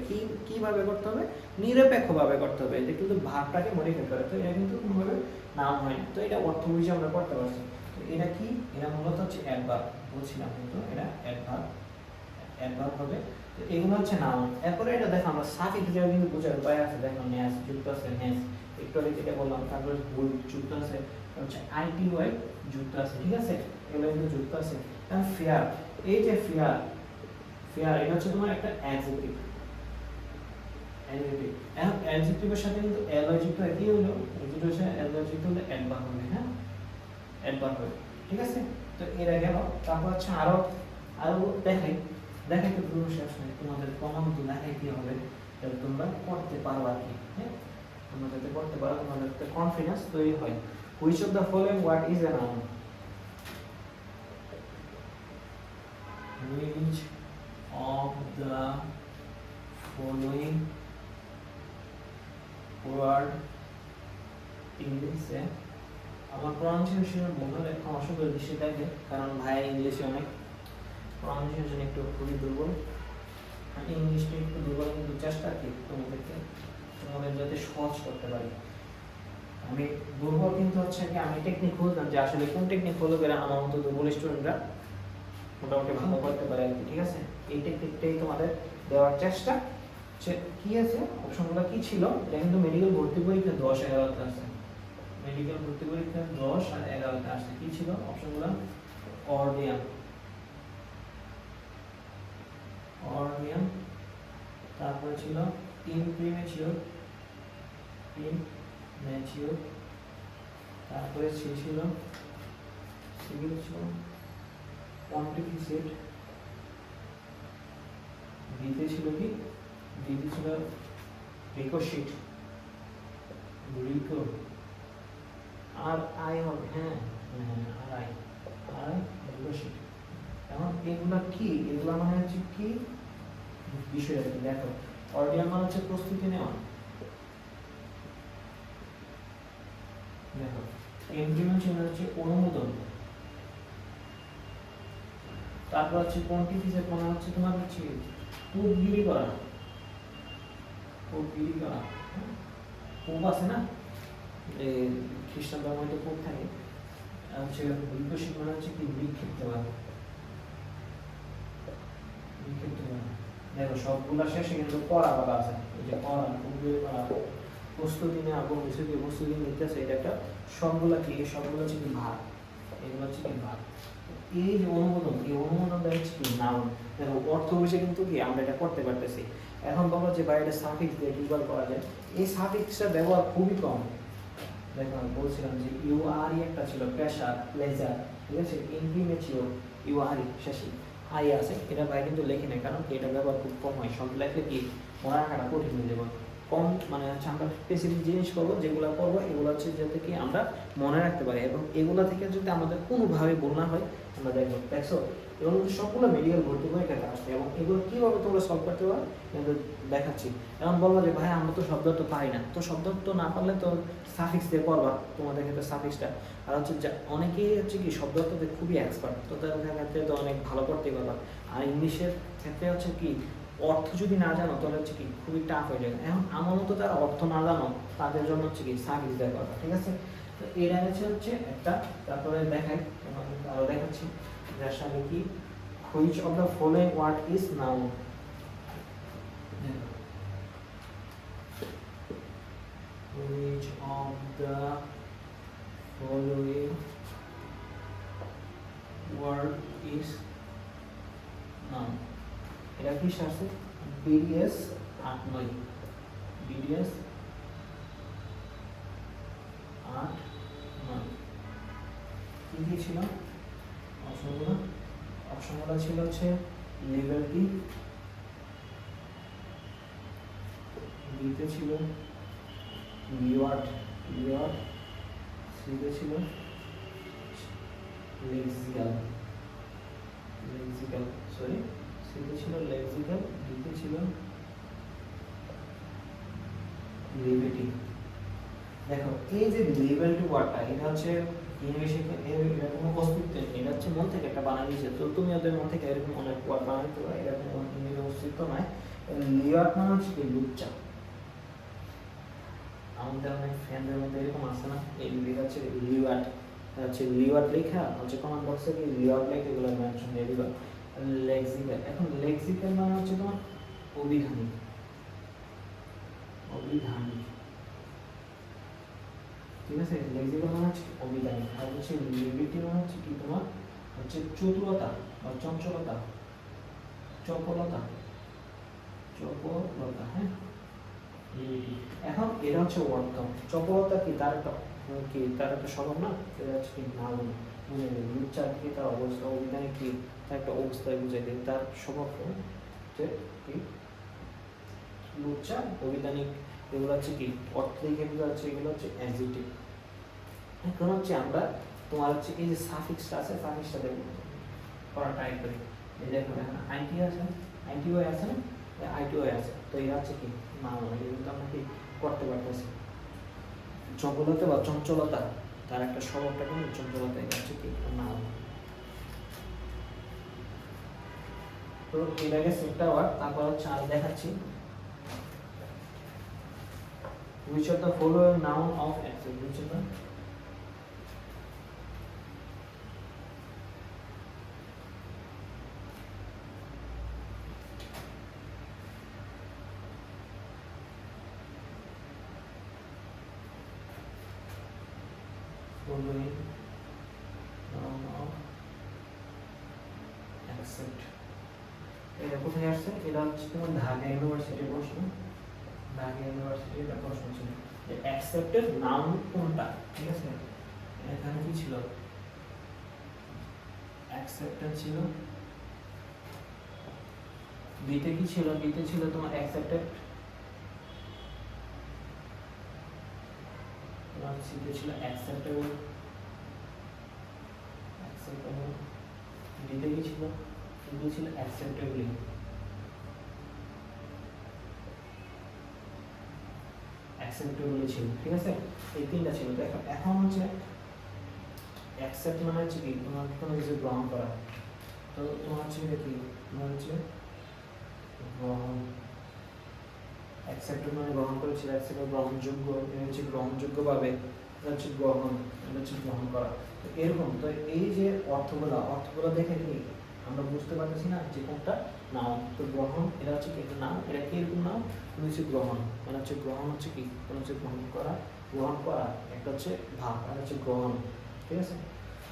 কিভাবে করতে হবে, নিরপেক্ষভাবে করতে হবে, এটা কিন্তু ভাবটাকে মডিফাই করে, তো এটা কিন্তু কোনোভাবে নাম হয় না, তো এটা অর্থ হিসেবে আমরা করতে পারছি। তো এটা কি, এটা মূলত হচ্ছে অ্যাডভার্ব বলছিলাম, কিন্তু এটা অ্যাডভার্ব হবে। তো এগুলো হচ্ছে নাম। এরপরে এটা দেখো আমরা সাফিক্স দিয়ে কিন্তু বোঝার উপায় আছে, দেখো নেস যুক্ত আছে, নেস একটু আগে যেটা বললাম, তারপরে উড যুক্ত আছে, হচ্ছে আইটি ওয়াই যুক্ত আছে, ঠিক আছে, এগুলো কিন্তু যুক্ত আছে। কারণ ফেয়ার, এই যে ফেয়ার, ফেয়ার এটা হচ্ছে তোমার একটা অ্যাডজেক্টিভ, অ্যাডজেক্টিভ। এখন অ্যাডজেক্টিভের সাথে কিন্তু অ্যালয় যুক্ত হয়, কি হলো যেটা হচ্ছে অ্যালয় যুক্ত হলে অ্যাডভার্ব হবে, হ্যাঁ অ্যাডভার্ব হবে, ঠিক আছে। তো এরা গেল, তারপর হচ্ছে আরো দেখাই তো পুরো শেষ নেই, তোমাদের প্রমাণ তো দেখাইতে হবে, যাতে তোমরা করতে পারো আর কি, হ্যাঁ তোমরা যাতে করতে পারো, তোমাদের কনফিডেন্স তৈরি হয়। Which of the following word is a noun? Which of the following word ইংলিশে, আমার প্রনাউন্সিয়েশন বললে অসুবিধা বেশি থাকে, কারণ ভাই ইংলিশে অনেক প্রনাউন্সিয়েশন একটু খুবই দুর্বল, আমি ইংলিশটা একটু দুর্বল, কিন্তু চেষ্টা করি তোমাদের যাতে সহজ করতে পারি। আমি দুর্বল কিন্তু হচ্ছে কি, আমি টেকনিক খুঁজলাম যে আসলে কোন টেকনিক ফলো করে আমার মতো দুর্বল স্টুডেন্টরা মোটামুটি ভালো করতে পারে আর কি, ঠিক আছে। এই টেকনিকটাই তোমাদের দেওয়ার চেষ্টা। কি আছে অপশনগুলো কি ছিল, এটা কিন্তু মেডিকেল ভর্তি পরীক্ষা 10-11তে আছে, মেডিকেল ভর্তি পরীক্ষা 10 আর 11তে আসছে। কি ছিল অপশনগুলো? অর্ডিয়াম, অর্ডিয়াম, তারপরে ছিল ইমপ্রিমেচিওর, ইমম্যাচিওর, তারপরে ছিল সিভিল ছিল পন্টিফিসেট, ডিতে ছিল কি, ডিতে ছিল রিকোশিট, রিকো, আর আই হবে, হ্যাঁ আর আই রিকোশিট। এখন এগুলা কি, এগুলা মানে হচ্ছে কি বিষয় আর কি। দেখো অর্ডিয়াম মানে হচ্ছে প্রস্তুতি নেওয়া, দেখো ইমপ্লিমেন্টেশন হচ্ছে অনুমোদন, তারপর হচ্ছে পন্টিফিসেট মানে হচ্ছে তোমার হচ্ছে পোপগিরি করা, পোপগিরি করা, পোপ আছে না এই খ্রিস্টান ধর্মে তো পোপ থাকে, হচ্ছে রিকোশিট মানে হচ্ছে কি বিক্ষিপ্ত করা, বিক্ষিপ্ত করা। দেখো সবগুলা শেষে কিন্তু করা বলা আছে, এই যে করা, পোপগিরি করা, প্রস্তুতি নেওয়া, কোনো কিছুকে প্রস্তুতি নিতেছে, এটা একটা সবগুলা কি, সবগুলো হচ্ছে কি ভাগ, এগুলো হচ্ছে কি ভাগ। এই যে অনুমোদন, এই অনুমোদনটা হচ্ছে কি নাউন। দেখো অর্থ বিষয়ে কিন্তু কি আমরা এটা করতে পারতেছি। এখন বলো যে ভাই এটা সাফিক্স দিয়ে কিভাবে করা যায়, এই সাফিক্সটার ব্যবহার খুবই কম। দেখো আমি বলছিলাম যে ইউ আর একটা ছিল প্রেশার, প্লেজার, ঠিক আছে, ইমপ্রিমেচিওর, ইউ আর শেষে আই আছে, এটা ভাই কিন্তু লেখি না, কারণ এটা ব্যবহার খুব কম হয়, সব লেখলে কি মনে রাখাটা কঠিন হয়ে যাবে। কম মানে হচ্ছে আমরা স্পেসিফিক জিনিস করবো, যেগুলো করবো এগুলো হচ্ছে যাতে কি আমরা মনে রাখতে পারি, এবং এগুলো থেকে যদি আমাদের কোনোভাবে ভুল না হয় আমরা দেখছো এবং সবগুলো মেডিকেল ভর্তি পরীক্ষাতে আসছে, এবং এগুলো কীভাবে তোমরা সলভ করতে পারো কিন্তু দেখাচ্ছি। এখন বলবো যে ভাই আমরা তো শব্দ তো পাই না, তো শব্দ তো না পারলে তো সাফিক্স দিয়ে করবা, তোমাদের ক্ষেত্রে সাফিক্সটা। আর হচ্ছে অনেকেই হচ্ছে কি শব্দটাতে খুবই এক্সপার্ট, তো তাদের ক্ষেত্রে তো অনেক ভালো করতে পারবা। আর ইংলিশের ক্ষেত্রে হচ্ছে কি অর্থ যদি না জানো তাহলে হচ্ছে কি খুবই টাফ হয়ে যায়। এখন আমার মতো যারা অর্থ না জানো তাদের জন্য হচ্ছে কি সাফিক্স দেওয়ার কথা, ঠিক আছে। তো এটা হচ্ছে একটা, তারপরে দেখাই আরো দেখাচ্ছি যার সাথে কি which of the following word is noun. which of the following word is noun? এটা কি আছে BDS 8-9 BDS 8-9 কি ছিল অপশনগুলো ছিল হচ্ছে লিবার্টি, বিতে ছিল লিওয়ার্ড, সিতে ছিল লেক্সিক্যাল, সিতে ছিল লেক্সিক্যাল, ডিতে ছিল লিবার্টি। দেখো এই যে লিবার্টি ওয়ার্ডটা এটা হচ্ছে ইংলিশে এর কোনো অস্তিত্ব নেই, এটা হচ্ছে মন থেকে একটা বানান দিয়েছে। তো তুমি ওদের মন থেকে এরকম অনেক ওয়ার্ড বানাতে পারো, এরকম ইংলিশে অস্তিত্ব নয়। লিওয়ার্ড মানে হচ্ছে কি লুচ্চা। আমাদের অনেক ফ্রেন্ডের মধ্যে এরকম আছে না, এই লেখা হচ্ছে লিওয়ার্ড, হচ্ছে লিওয়ার্ড লেখা হচ্ছে কমেন্ট বক্সে কি লিওয়ার্ড লেখা এগুলো মেনশন দিয়ে দিবা। লেক্সিক্যাল, এখন লেক্সিক্যাল মানে হচ্ছে তোমার অভিধানিক, ঠিক আছে। লেক্সিক্যাল মানে হচ্ছে অভিধানিক। আর হচ্ছে লিবার্টি মানে হচ্ছে কি তোমার হচ্ছে চতুরতা বা চঞ্চলতা, চপলতা, হ্যাঁ। এখন এটা হচ্ছে ওয়ার্ড কাউন্ট। চপলতা কি তার একটা স্বভাব না, এটা হচ্ছে কি নাউন, বুঝে নেই। লুচ্চা কি তার অবস্থা, অভিধানিক কি তার একটা অবস্থায় বুঝে দেয়, তার স্বভাব যে কি লুচ্চা, অভিধানিক এগুলো হচ্ছে কি অর্থ লিখে বোঝা যাচ্ছে, এগুলো হচ্ছে অ্যাডজেক্টিভ। এখন হচ্ছে আমরা তোমার হচ্ছে এই যে সাফিক্সটা আছে, সাফিক্সটা দেখবো পড়া ট্রাই করি। এই দেখো এখন আইটি আছে, আইটিও আছে না, আইটিও আছে। তো এটা হচ্ছে কি নাউন, এটা কিন্তু আমরা কি করতে পারতেছি। চপলতা বা চঞ্চলতা তার একটা স্বভাবটা কিন্তু চঞ্চলতা, এটা হচ্ছে কি নাউন। তো এটাকে সেটটা ওয়ার্ড, তারপর হচ্ছে আমি দেখাচ্ছি which of the following noun of accept, which of the following noun of accept, এটা কোথায় আসছে? এটা হচ্ছে তোমার ঢাকা ইউনিভার্সিটির প্রশ্ন। ঢাকা ইউনিভার্সিটির একটা প্রশ্ন ছিল যে অ্যাকসেপ্টেড নাউন কোনটা, ঠিক আছে। এখানে কি ছিল, অ্যাকসেপ্টেড ছিল, বিতে কি ছিল, বিতে ছিল তোমার অ্যাকসেপ্টেড, তোমার সিতে ছিল অ্যাকসেপ্টেবল, ডিতে কি ছিল, ডিতে ছিল অ্যাকসেপ্টেবলি, অ্যাকসেপ্টেবলি ছিল, ঠিক আছে। এই তিনটা ছিল। দেখো এখন হচ্ছে অ্যাকসেপ্ট মানে হচ্ছে কি তোমার কোনো কিছু গ্রহণ করা। তো তোমার হচ্ছে কি তোমার হচ্ছে গ্রহণ, অ্যাকসেপ্ট মানে গ্রহণ করেছিল, অ্যাকসেপ্ট গ্রহণযোগ্য, এটা হচ্ছে গ্রহণযোগ্যভাবে, এটা হচ্ছে গ্রহণ, এটা হচ্ছে গ্রহণ করা। তো এরকম। তো এই যে অর্থগুলো দেখে কি আমরা বুঝতে পারতেছি না যে কোনটা নাউন। তো গ্রহণ এটা হচ্ছে কি একটা নাউন, এটা কি এরকম নাউন, কোনো হচ্ছে গ্রহণ, মানে হচ্ছে গ্রহণ হচ্ছে কি কোনো হচ্ছে গ্রহণ করা, একটা হচ্ছে ভাব, আর হচ্ছে গ্রহণ, ঠিক আছে।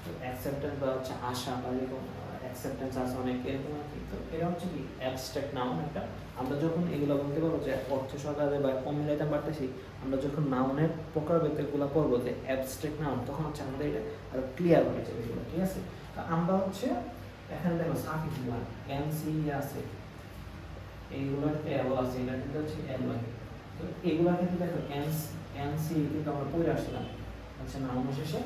তো অ্যাকসেপ্টেন্স বা হচ্ছে আশা বা এরকম অ্যাকসেপ্টেন্স আছে অনেক এরকম আর কি। তো এটা হচ্ছে কি অ্যাবস্ট্রাক্ট নাউন একটা। আমরা যখন এগুলো বলতে পারবো যে অর্থ সহকারে বা কম মিলাইতে পারতেছি, আমরা যখন নাউনের প্রকারভেদগুলো পড়বো যে অ্যাবস্ট্রাক্ট নাউন, তখন হচ্ছে আমাদের এটা আরো ক্লিয়ার হয়ে যাবে এগুলো, ঠিক আছে। তো আমরা হচ্ছে এখানে দেখো সাফিক্সগুলো এনসি আছে, এইগুলোর অ্যাবল আছে, এটা কিন্তু হচ্ছে অ্যাবল। তো এগুলা কিন্তু দেখো এনসি কিন্তু আমরা পড়ে আসলাম, আচ্ছা নাউনের শেষে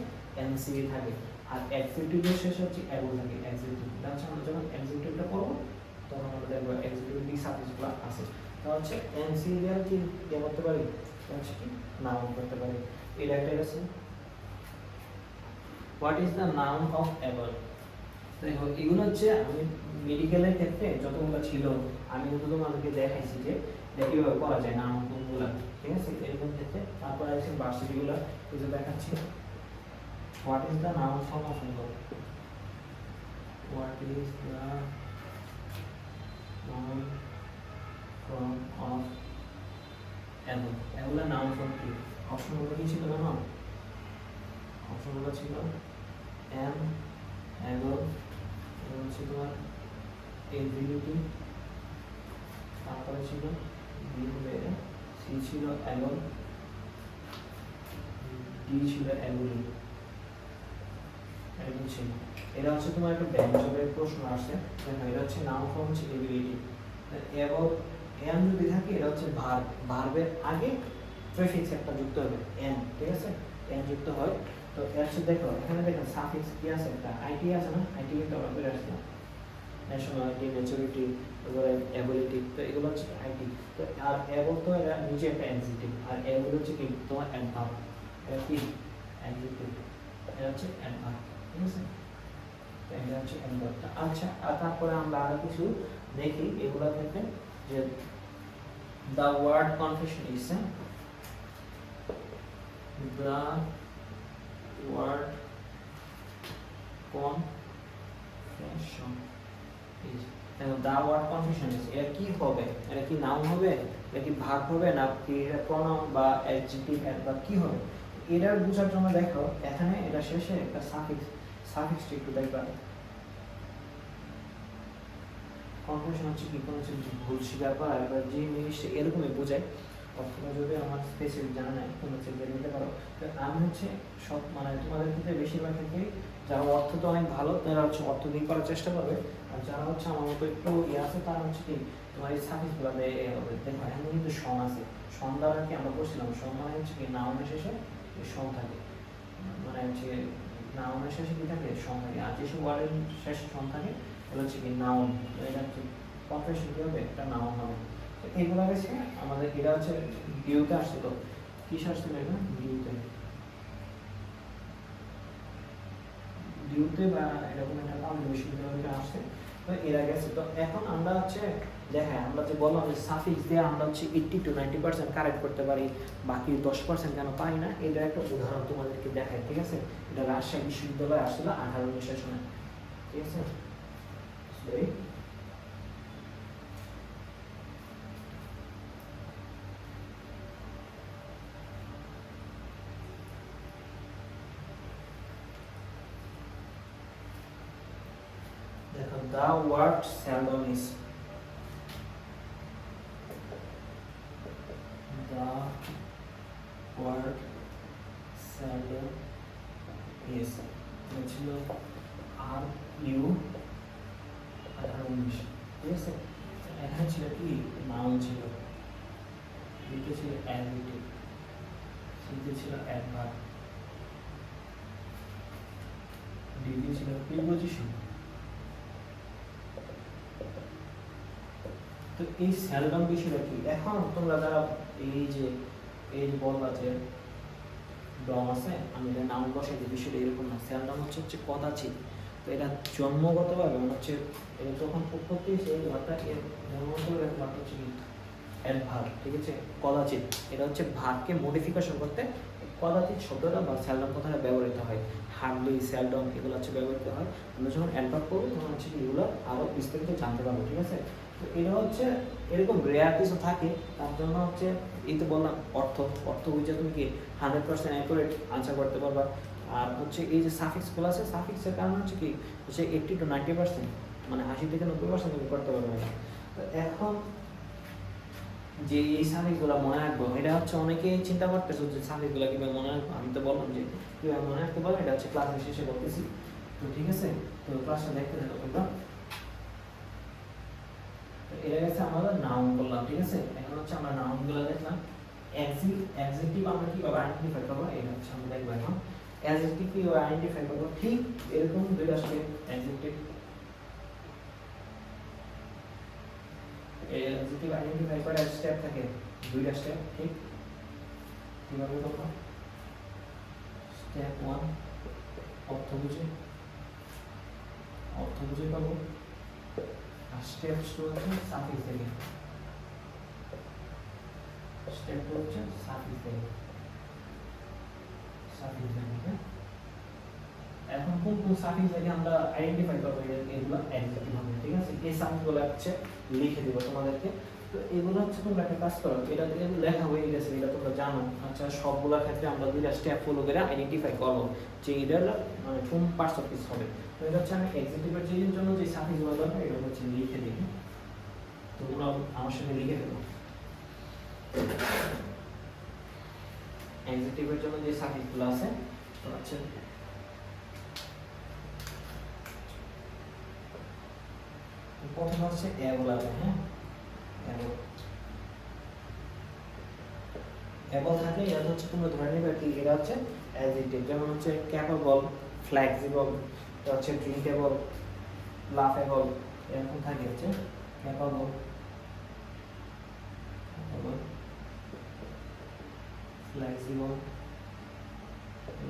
এনসি থাকে, আর অ্যাডজেক্টিভের শেষে হচ্ছে অ্যাবল থাকে। অ্যাডজেক্টিভ হচ্ছে আমরা যখন অ্যাডজেক্টিভটা পড়বো তখন আমরা দেখবো অ্যাডজেক্টিভ সাফিক্সগুলো আছে। তো হচ্ছে এনসি দিয়ে কি করতে পারি, হচ্ছে কি নাউন করতে পারি। এটা একটা আছে what is the noun of able. দেখো এগুলো হচ্ছে আমি মেডিকেলের ক্ষেত্রে যতগুলো ছিল আমি কিন্তু তোমাদেরকে দেখাইছি যে কিভাবে করা যায় নাউন কোনগুলো, ঠিক আছে, এরকম ক্ষেত্রে। তারপর আছে ভার্সিটিগুলো কিছু দেখাচ্ছি। What is the noun form of able, what is the noun form of able, এগুলো নাউন ফর্ম কি অপশনগুলো কি ছিল জানো? অপশনগুলো ছিল এম অ্যাগল, হচ্ছে তোমার এবিলিটি, তারপরে ছিল বি হবে সি ছিল অ্যাগল, ডি ছিল অ্যাগুলি, এরকম ছিল। এটা হচ্ছে তোমার একটা ব্যাংক জবের প্রশ্ন আসছে, এটা হচ্ছে নাম ফর্ম হচ্ছে এবিলিটি এবং এম যদি থাকে এটা হচ্ছে ভার্ব, ভার্বের আগে প্রেফিক্স একটা যুক্ত হবে এন, ঠিক আছে, এন যুক্ত হয়। তো এর হচ্ছে দেখো এখানে দেখো সাফিক্স কি আছে, একটা আইটি আছে না, আইটি একটা আমরা করে আসলাম, ন্যাশনালিটি, ম্যাচুরিটি, তারপরে অ্যাবিলিটি, তো এগুলো হচ্ছে আইটি। তো আর অ্যাবল তো এরা নিজে একটা অ্যাডজেক্টিভ, আর অ্যাবল হচ্ছে কি তোমার অ্যাডভার্ব, এটা কি অ্যাডজেক্টিভ, এটা হচ্ছে অ্যাডভার্ব, ঠিক আছে। তো এটা হচ্ছে অ্যাডভার্ব। আচ্ছা, আর তারপরে আমরা আরো কিছু দেখি এগুলো থেকে, যে the word confession is the word confession is the word confession is এটা কি হবে, এটা কি নাউন হবে, এটা কি ভার্ব হবে, না কি এটা প্রনাউন বা অ্যাডজেক্টিভ বা কি হবে, এটা বোঝার জন্য দেখো এখানে এটা শেষে একটা সাফিক্স, সাফিক্সটা একটু দেখবা। কনফেশন হচ্ছে কি, কোনো কিছু ভুল স্বীকার করা বা যে জিনিসটা এরকমই বোঝায়, অথবা যদি আমার স্পেসিফিক জানা নাই তোমরা চেক করে নিতে পারো। তো আমি হচ্ছে সব মানে তোমাদের ক্ষেত্রে বেশিরভাগ ক্ষেত্রে যারা অর্থ তো অনেক ভালো তারা হচ্ছে অর্থ দিয়ে করার চেষ্টা করবে, আর যারা হচ্ছে আমার মতো একটু ইয়ে আছে তারা হচ্ছে কি তোমার এই সাফিক্সগুলো দেখো এমন কিন্তু সন আছে, সন দ্বারা কি আমরা বলছিলাম, সন মানে হচ্ছে কি নাউনের শেষে সন থাকে, মানে হচ্ছে নাউনের শেষে কি থাকে, সন থাকে, আর যেসব ওয়ার্ডের শেষে সন থাকে এগুলো হচ্ছে কি নাউন, এটা হচ্ছে কনফেশন কি হবে, একটা নাউন হবে। তো এইগুলো গেছে আমাদের, এটা হচ্ছে ডিউতে আসছিল, কিসে আসছিল এটা ডিউতে, ডিউতে বা এরকম একটা পাবলিক বিশ্ববিদ্যালয়ে আসছে, তো এরা গেছে। তো এখন আমরা হচ্ছে দেখায়, আমরা যে বললাম যে সাফিক্স দিয়ে আমরা হচ্ছে 80 to 90% কারেক্ট করতে পারি, বাকি 10% কেন পারি না, এটা একটা উদাহরণ তোমাদেরকে দেখায়, ঠিক আছে। এটা রাজশাহী বিশ্ববিদ্যালয়ে আসছিল 18 সেশনে, ঠিক আছে। দেখো the word seldom is, the word seldom is ছিল আর ইউ 18-19, ঠিক আছে। এখানে ছিল কি নাউন ছিল, দ্বিতীয় ছিল অ্যাডজেক্টিভ, তৃতীয় ছিল অ্যাডভার্ব, দ্বিতীয় ছিল প্রিপজিশন। তো এই সেলডম বিষয়টা কি, এখন তোমরা যারা এই যে বলবা যে ডম আছে আমি এটা নাউন বসাই দিই, বিষয়টা এরকম না। সেলডম হচ্ছে কদাচিৎ, তো এটা জন্মগতভাবে মানে হচ্ছে এটা যখন উৎপত্তি হয়েছে এই ভাবটা এর জন্মগতভাবে ভাবটা হচ্ছে কি অ্যাডভার্ব, ঠিক আছে। কদাচিৎ এটা হচ্ছে ভার্বকে মডিফিকেশন করতে কদাচিৎ শব্দটা বা সেলডম কথাটা ব্যবহৃত হয়, হার্ডলি সেলডম এগুলো হচ্ছে ব্যবহৃত হয়। আমরা যখন অ্যাডভার্ব করবো তখন হচ্ছে কি এগুলো আরও বিস্তারিত জানতে পারবো, ঠিক আছে। তো এটা হচ্ছে এরকম রেয়ার কিছু থাকে, তার জন্য হচ্ছে এই তো বললাম অর্থ বুঝে তুমি কি 100% অ্যাকুরেট আনসার করতে পারবা। আর হচ্ছে এই যে সাফিক্সগুলো আছে, সাফিক্সের কারণে হচ্ছে কি হচ্ছে 80 to 90%, মানে 80 থেকে 90% তুমি করতে পারবে না। তো এখন যে এই সাফিক্সগুলো মনে রাখবো, এটা হচ্ছে অনেকে চিন্তা করতেছো যে সাফিক্সগুলো কীভাবে মনে রাখবো, আমি তো বললাম যে কীভাবে মনে রাখতে পারবো, এটা হচ্ছে ক্লাসের শেষে বলতেছি। তো ঠিক আছে, তো ক্লাসটা দেখতে থাকো তোমরা। এটা গেছে আমাদের নাউন বললাম, ঠিক আছে। এখন হচ্ছে আমরা নাউনগুলো দেখলাম। অ্যাডজেক্টিভ আমরা কিভাবে আইডেন্টিফাই করবো, এটা হচ্ছে আমরা দেখবো এখন। অ্যাডজেক্টিভ কিভাবে আইডেন্টিফাই করবো, ঠিক এরকম দুইটা স্টেপ। অ্যাডজেক্টিভ আইডেন্টিফাই করার স্টেপ থাকে, দুইটা স্টেপ, ঠিক। কিভাবে করবো, স্টেপ 1 অর্থ বুঝে পাবো, আর স্টেপ 2 হচ্ছে সাফিক্স থেকে, স্টেপ 2 হচ্ছে সাফিক্স থেকে। এখন কোন সাফিক্স থেকে আমরা আইডেন্টিফাই করবো এগুলো অ্যাডজেক্টিভ হবে, ঠিক আছে। এই সাফিক্সগুলো হচ্ছে লিখে দেবো তোমাদেরকে। তো এগুলো হচ্ছে তোমরা একটা কাজ করো, এটা লেখা হয়ে গেছে, এটা তোমরা জানো। আচ্ছা, সবগুলোর ক্ষেত্রে আমরা দুইটা স্টেপ ফলো করে আইডেন্টিফাই করবো যে এটার মানে কোন পার্টস অফ স্পিচ হবে। তো এটা হচ্ছে আমি এক্সিকিউটিভ এর জন্য যে সাফিক্সগুলো দরকার এটা হচ্ছে লিখে দিই। তোমরা আমার সাথে লিখে দেবো। এক্সিকিউটিভ এর জন্য যে সাফিক্সগুলো আছে তো হচ্ছে প্রথম হচ্ছে অ্যাবল, হ্যাঁ অ্যাবল থাকলে এটা হচ্ছে তোমরা ধরে নিবে কি এটা হচ্ছে অ্যাডজেক্টিভ, যেমন হচ্ছে ক্যাপেবল, ফ্লেক্সিবল, এটা হচ্ছে ড্রিঙ্কেবল, লাফেবল, এরকম থাকে হচ্ছে ক্যাপেবল, ফ্লেক্সিবল,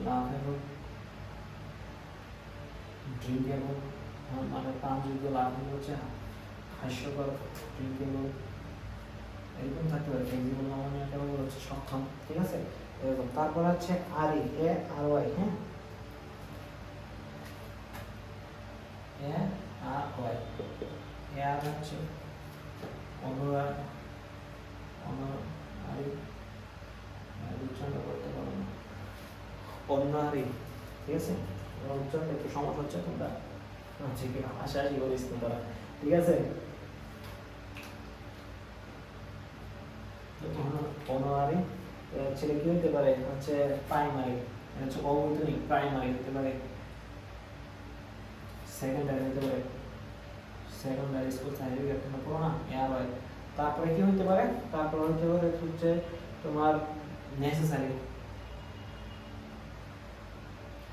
লাফেবল, ড্রিঙ্কেবল মানে পানযোগ্য, লাফেবল হচ্ছে হাস্যকর, ড্রিঙ্কেবল এরকম থাকতে পারে। ফ্লেক্সিবল নমনীয়, ক্যাপেবল হচ্ছে সক্ষম, ঠিক আছে এরকম। তারপর হচ্ছে আর ই এ আর ওয়াই, হ্যাঁ এ আর ওয়াই, এ আর হচ্ছে অনুরাগ, অনুরাগী, উচ্চারণ করতে পারো না, অনুরাগী, ঠিক আছে উচ্চারণ একটু সমস্যা হচ্ছে তোমরা হচ্ছে কি আশাশি করিস তোমরা, ঠিক আছে অনুরাগী ছেলে কি হতে পারে হচ্ছে প্রাইমারি, হচ্ছে অবৈতনিক, প্রাইমারি হতে পারে, সেকেন্ডারি হতে পারে, সেকেন্ডারি স্কুল সার্টিফিকেট তোমরা পড়ো না এর হয়। তারপরে কি হতে পারে, তারপরে হতে পারে হচ্ছে তোমার নেসেসারি,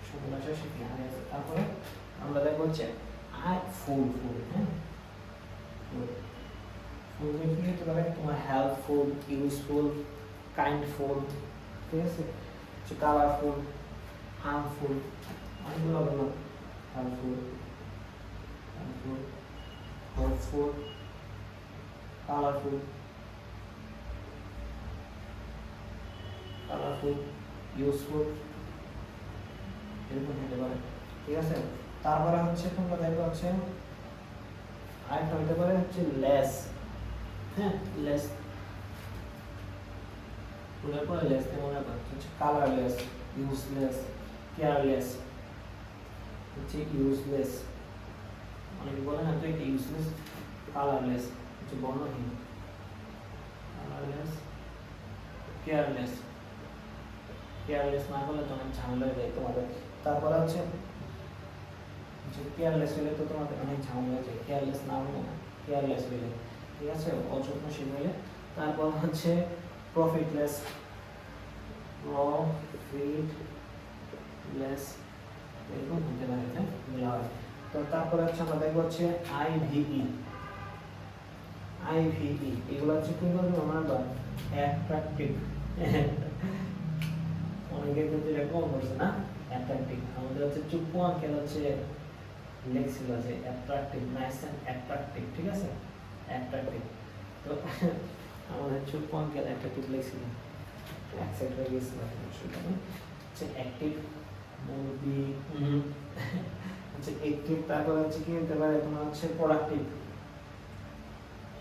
সবগুলো শেষে কি হয়। তারপরে আমরা দেখবো হচ্ছে আই ফুল, ফুল হ্যাঁ ফুল কি হতে পারে তোমার হেল্পফুল, ইউজফুল, কাইন্ডফুল, ঠিক আছে কালারফুল, হার্মফুল, অনেকগুলো হলো হেল্পফুল, helpful, colorful, useful এরকম হতে পারে, ঠিক আছে। তারপরে হচ্ছে তোমরা দেখবে হচ্ছে আরেকটা হতে পারে হচ্ছে লেস, হ্যাঁ লেস, মনে পড়ে লেস মনে পড়ে হচ্ছে কালারলেস, ইউজলেস, কেয়ারলেস, হচ্ছে ইউজলেস, অনেকে বলে না তো এটা ইউজলেস, কালারলেস হচ্ছে বর্ণহীন, কালারলেস, কেয়ারলেস, কেয়ারলেস না করলে তো অনেক ঝামেলা হয়ে যায় তোমাদের। তারপর হচ্ছে কেয়ারলেস হলে তো তোমাদের অনেক ঝামেলা হয়ে যায়, কেয়ারলেস না হলে না, কেয়ারলেস হলে, ঠিক আছে অযত্নশীল হলে। তারপর হচ্ছে প্রফিটলেস, প্রফিটলেস এরকম হতে পারে, হ্যাঁ তো তারপরে হচ্ছে আমরা দেখবো হচ্ছে আইভিই, আইভিই এগুলো হচ্ছে কি বলবো আমরা অ্যাট্রাকটিভ, অনেকের কিন্তু এরকম করছে না অ্যাট্রাকটিভ, আমাদের হচ্ছে চুপ্পু আঙ্কেল হচ্ছে লেখছিল যে অ্যাট্রাকটিভ, নাইস এন্ড অ্যাট্রাকটিভ, ঠিক আছে অ্যাট্রাকটিভ। তো আমাদের চুপ্পু আঙ্কেল অ্যাট্রাকটিভ লেখছিল, অ্যাকসেপ্ট হয়ে গেছিল, হচ্ছে অ্যাক্টিভ, মুরগি হচ্ছে অ্যাক্টিভ। তারপর হচ্ছে কি হতে পারে তোমার হচ্ছে প্রোডাক্টিভ,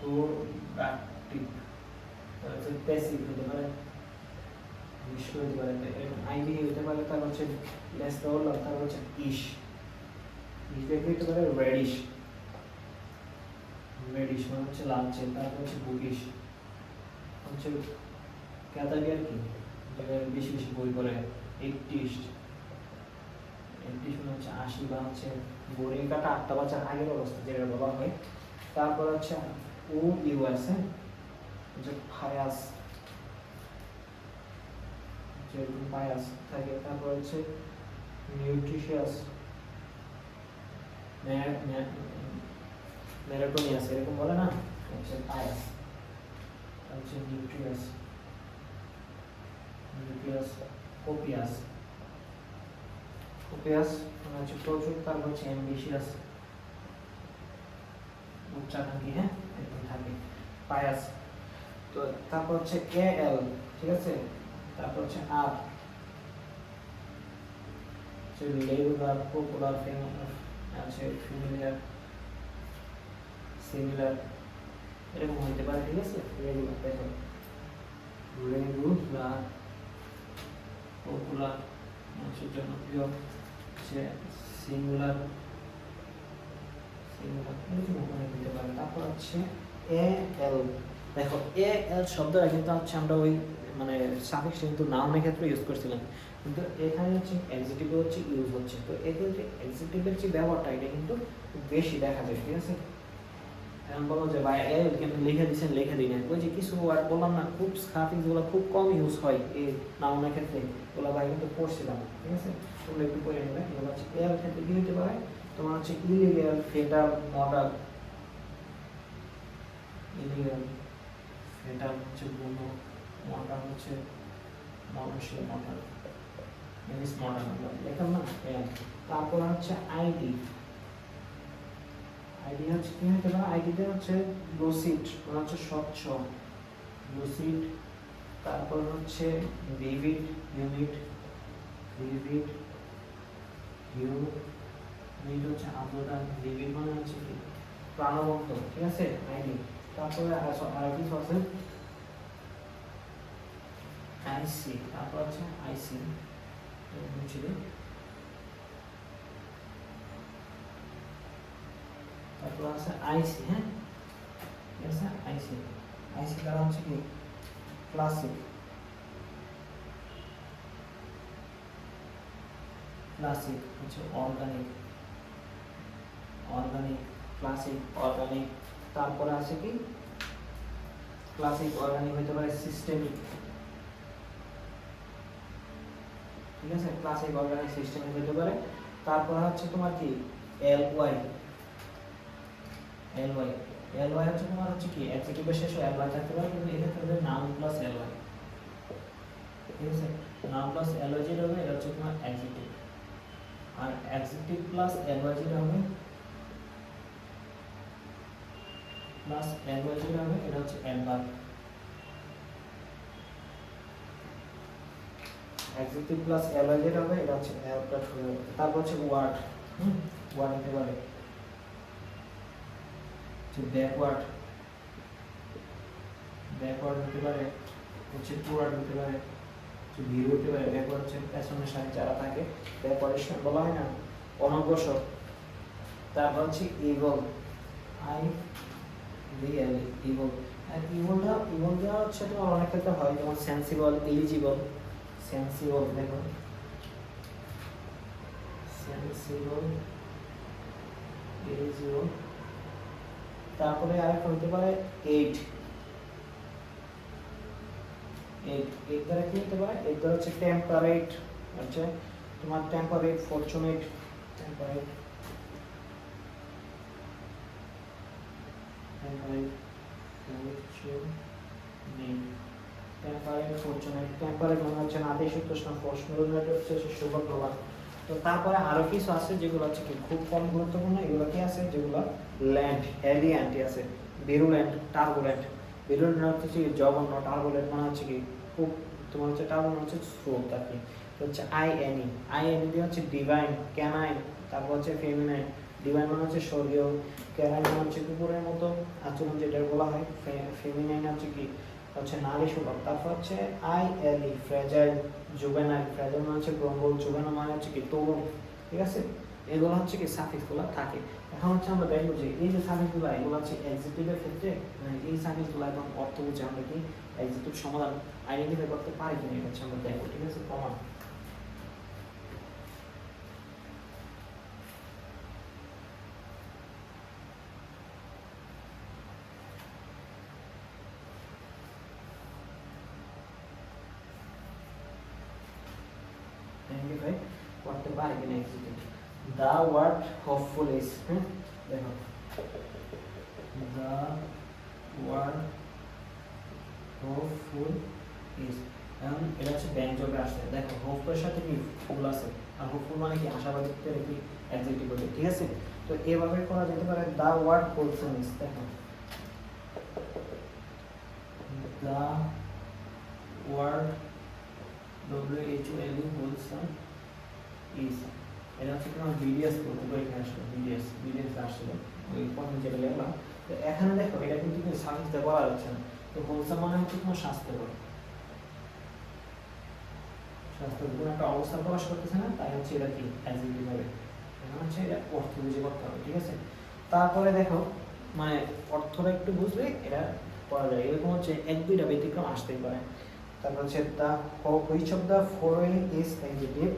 প্রোডাক্টিভ, হচ্ছে প্যাসিভ হতে পারে, নিষ্ক্রিয় হতে পারে, আইভি হতে পারে। তারপর হচ্ছে লেস রোল, তারপর হচ্ছে ইশ, ইশ দেখে হতে পারে রেডিশ, রেডিশ মানে হচ্ছে লালচে। তারপর হচ্ছে বুকিশ, হচ্ছে ক্যাটাগরি আর কি বেশি বেশি বই পড়ে, এইটিস্ট, এইটিস্ট মানে হচ্ছে 80 বা হচ্ছে বোরিং কাটা 8টা বাচ্চার আগের অবস্থা যেটা বলা হয়। তারপর হচ্ছে ও ইউএস, হচ্ছে ফায়াস, যেরকম ফায়াস থাকে। তারপর হচ্ছে নিউট্রিশিয়াস, মেরাটোনিয়াস এরকম বলে না, হচ্ছে ফায়াস, হচ্ছে নিউট্রিয়াস, নিউক্লিয়াস, কোপিয়াস, কোপিয়াস মানে হচ্ছে প্রচুর। তারপর হচ্ছে অ্যাম্বিশিয়াস, উচ্চাকাঙ্ক্ষী, হ্যাঁ এরকম থাকে পায়াস। তো তারপর হচ্ছে এল, ঠিক আছে। তারপর হচ্ছে আর হচ্ছে রেগুলার, পপুলার, ফেমাস, আছে ফ্যামিলিয়ার, সিমিলার, এরকম হইতে পারে, ঠিক আছে? রেগুলার দেখো, রেগুলার পপুলার মানুষের জন্য প্রিয়, সে সিঙ্গুলার সিঙ্গুলার এরকম ওখানে দিতে পারে। তারপর হচ্ছে এ এল, দেখো এ এল শব্দটা কিন্তু হচ্ছে আমরা ওই মানে সাফিক্স কিন্তু নাউনের ক্ষেত্রে ইউজ করছিলাম, কিন্তু এখানে হচ্ছে অ্যাডজেক্টিভে হচ্ছে ইউজ হচ্ছে। তো এক্ষেত্রে অ্যাডজেক্টিভের যে ব্যবহারটা এটা কিন্তু বেশি দেখা যায়, ঠিক আছে? এখন বলো যে ভাই এল কিন্তু লিখে দিচ্ছেন, লিখে দিই না, ওই যে কিছু ওয়ার্ড বললাম না, খুব সাফিক্সগুলো খুব কম ইউজ হয় এই নাউনের ক্ষেত্রে, ওগুলো ভাই কিন্তু পড়ছিলাম, ঠিক আছে? তোমরা একটু পড়ে নেবে। এগুলো হচ্ছে এল ক্ষেত্রে কি হতে পারে, তোমার হচ্ছে illegal, fatal, modal. Illegal, fatal হচ্ছে বুনো, মডাল হচ্ছে মানুষের মডাল, ইংলিশ মডাল লেখাম না। তারপর হচ্ছে আইডি, আইডি হচ্ছে কি হতে পারে, আইডিতে হচ্ছে লুসিড মানে হচ্ছে স্বচ্ছ, লুসিড। তারপর হচ্ছে ভিভিড, ইউনিট, ভিভিড, ইউনিট হচ্ছে আর্দ্রতা, ভিভিড মানে হচ্ছে কি প্রাণবন্ত, ঠিক আছে? আইডি। তারপরে আর কি আছে, আইসি। তারপর হচ্ছে আইসি, তারপর আছে আইসি, হ্যাঁ ঠিক আছে? আইসি, আইসি দ্বারা হচ্ছে কি ক্লাসিক, ক্লাসিক হচ্ছে অর্গানিক, অর্গানিক, ক্লাসিক, অর্গানিক। তারপরে আছে কি ক্লাসিক অর্গানিক হইতে পারে সিস্টেমিক, ঠিক আছে? ক্লাসিক অর্গানিক সিস্টেমিক হইতে পারে। তারপরে হচ্ছে তোমার কি L Y, L Y, L Y হচ্ছে তোমার হচ্ছে কি অ্যাডজেক্টিভের শেষে এল ওয়াই থাকতে পারে, কিন্তু এক্ষেত্রে নাউন প্লাস এল ওয়াই, ঠিক আছে? নাউন প্লাস এল ওয়াই যেটা হবে এটা হচ্ছে তোমার অ্যাডজেক্টিভ, আর অ্যাডজেক্টিভ প্লাস এল ওয়াই যেটা হবে, প্লাস এল ওয়াই যেটা হবে এটা হচ্ছে adverb. Adjective plus L Y যেটা হবে এটা হচ্ছে অ্যাডভার্ব হয়ে যাবে। তারপর হচ্ছে ওয়ার্ড, ওয়ার্ড হতে পারে ব্যাকওয়ার্ড, ব্যাকওয়ার্ড হতে পারে হচ্ছে ফরওয়ার্ড হতে পারে, ভিউ হতে পারে। ব্যাকওয়ার্ড হচ্ছে পেছনের সাথে যারা থাকে, ব্যাকওয়ার্ডেশন বলা হয় না, অনগ্রসর। তারপর হচ্ছে ইভল, আই রিয়েল ইভল। আর ইভলটা, ইভলটা হচ্ছে তোমার অনেক ক্ষেত্রে হয়, যেমন সেন্সিবল, এলিজিবল। সেন্সিবল দেখো, সেন্সিবল, এলিজিবল। তারপরে আরেকটা হতে পারে এইট, এইট, এইট দ্বারা কি হতে পারে, এইট দ্বারা হচ্ছে টেম্পারেট, আচ্ছা তোমার temperate, fortunate, temperate, temperate, temperate, fortunate. Temperate মানে হচ্ছে নাতিশীতোষ্ণ, ফরচুনেট হচ্ছে সুভাগ্যবান। তো তারপরে আরো কিছু আছে যেগুলো হচ্ছে কি খুব কম গুরুত্বপূর্ণ, এগুলো কি আছে যেগুলো ল্যান্ড, এলিয়ান্ট আছে, ভিরুলেন্ট, টার্বুলেন্ট। ভিরুলেন্ট হচ্ছে কি জঘন্য, টার্বুলেন্ট মানে হচ্ছে কি খুব, তোমার হচ্ছে টার্বুলেন্ট হচ্ছে স্রোত আর কি। হচ্ছে আইএনই, আইএনই দিয়ে হচ্ছে ডিভাইন, ক্যানাইন। তারপর হচ্ছে ফেমিনাইন, ডিভাইন মানে হচ্ছে স্বর্গীয়, ক্যানাইন মানে হচ্ছে কুকুরের মতো আচরণ যেটা বলা হয়, ফেমিনাইন হচ্ছে কি হচ্ছে নারী সুলভ। তারপর হচ্ছে আইএলই, ফ্রেজাইল, জুভেনাইল। ফ্রেজাইল মানে হচ্ছে প্রবল, জুভেনাইল মানে হচ্ছে কি তরুণ, ঠিক আছে? এগুলো হচ্ছে কি সাফিক্সগুলো থাকে। এখন হচ্ছে আমরা দেখবো যে এই যে সাফিক্সগুলো এগুলো হচ্ছে অ্যাডজেক্টিভের ক্ষেত্রে, মানে এই সাফিক্সগুলো একদম অর্থ বুঝে আমরা কি অ্যাডজেক্টিভ সমাধান আইডেন্টিফাই করতে পারি কিনা এটা হচ্ছে আমরা দেখবো, ঠিক আছে? প্রমাণ। আইডেন্টিফাই করতে পারি কিনা adjective. The word hopeful is, দেখো the word hopeful is, এখন এটা হচ্ছে ব্যঞ্জকে আসছে। দেখো হোপফুলের সাথে কি ফুল আছে, আর হোপফুল মানে কি আশাবাদীর একটি অ্যাডজেক্টিভ বলে, ঠিক আছে? তো এভাবে করা যেতে পারে the word wholesome is, দেখো the word WHOLE wholesome is, এটা হচ্ছে তোমার বিডিএস পরীক্ষা আসলো, বিডিএস আসছিল ওই প্রথম যেটা লিখলাম তো এখানে দেখো এটা কিন্তু সাফিক্স দিয়ে বলা যাচ্ছে না। তো হোলসাম মানে হচ্ছে তোমার স্বাস্থ্যকর, স্বাস্থ্যকর কোনো একটা অবস্থা প্রকাশ করতেছে না, তাই হচ্ছে এটা কি অ্যাডজেক্টিভ হবে। এখন হচ্ছে এটা অর্থ বুঝে করতে হবে, ঠিক আছে। তারপরে দেখো মানে অর্থটা একটু বুঝলে এটা পড়া যায়। এরকম হচ্ছে এক দুইটা ব্যতিক্রম আসতেই পারে। তারপর হচ্ছে the which of the following is adjective,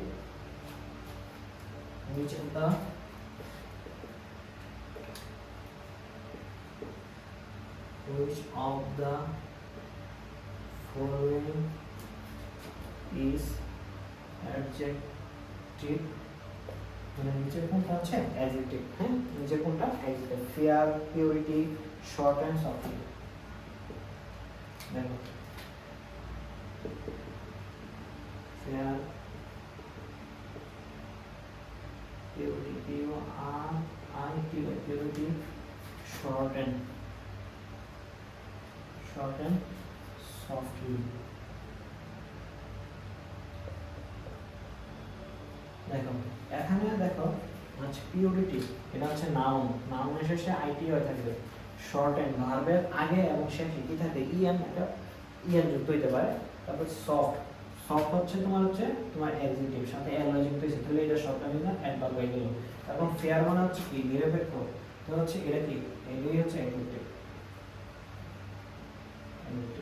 which of the which of the following is adjective, মানে নিচের কোনটা হচ্ছে অ্যাডজেক্টিভ, হ্যাঁ নিচের কোনটা adjective, fair, purity, short and soft. দেখো fair, purity, purity, short and softly। দেখো এখানে দেখো আচ্ছা পিউরিটি এটা হচ্ছে নাউন, নাউনের শেষে আইটি হয়ে থাকবে, শর্ট এন্ড ভার্বের আগে এবং শেষে কি থাকে ইএন, একটা ইএন যুক্ত হইতে পারে। তারপর সফট, সফট হচ্ছে তোমার অ্যাডজেক্টিভ সাথে এল যুক্ত হয়েছে, তাহলে এটা শর্ট টার্ম না অ্যাডভার্ব হয়ে গেল। তারপর ফেয়ার মানে হচ্ছে কি নিরপেক্ষ, তো হচ্ছে এটা কি এটাই হচ্ছে অ্যাডজেক্টিভ,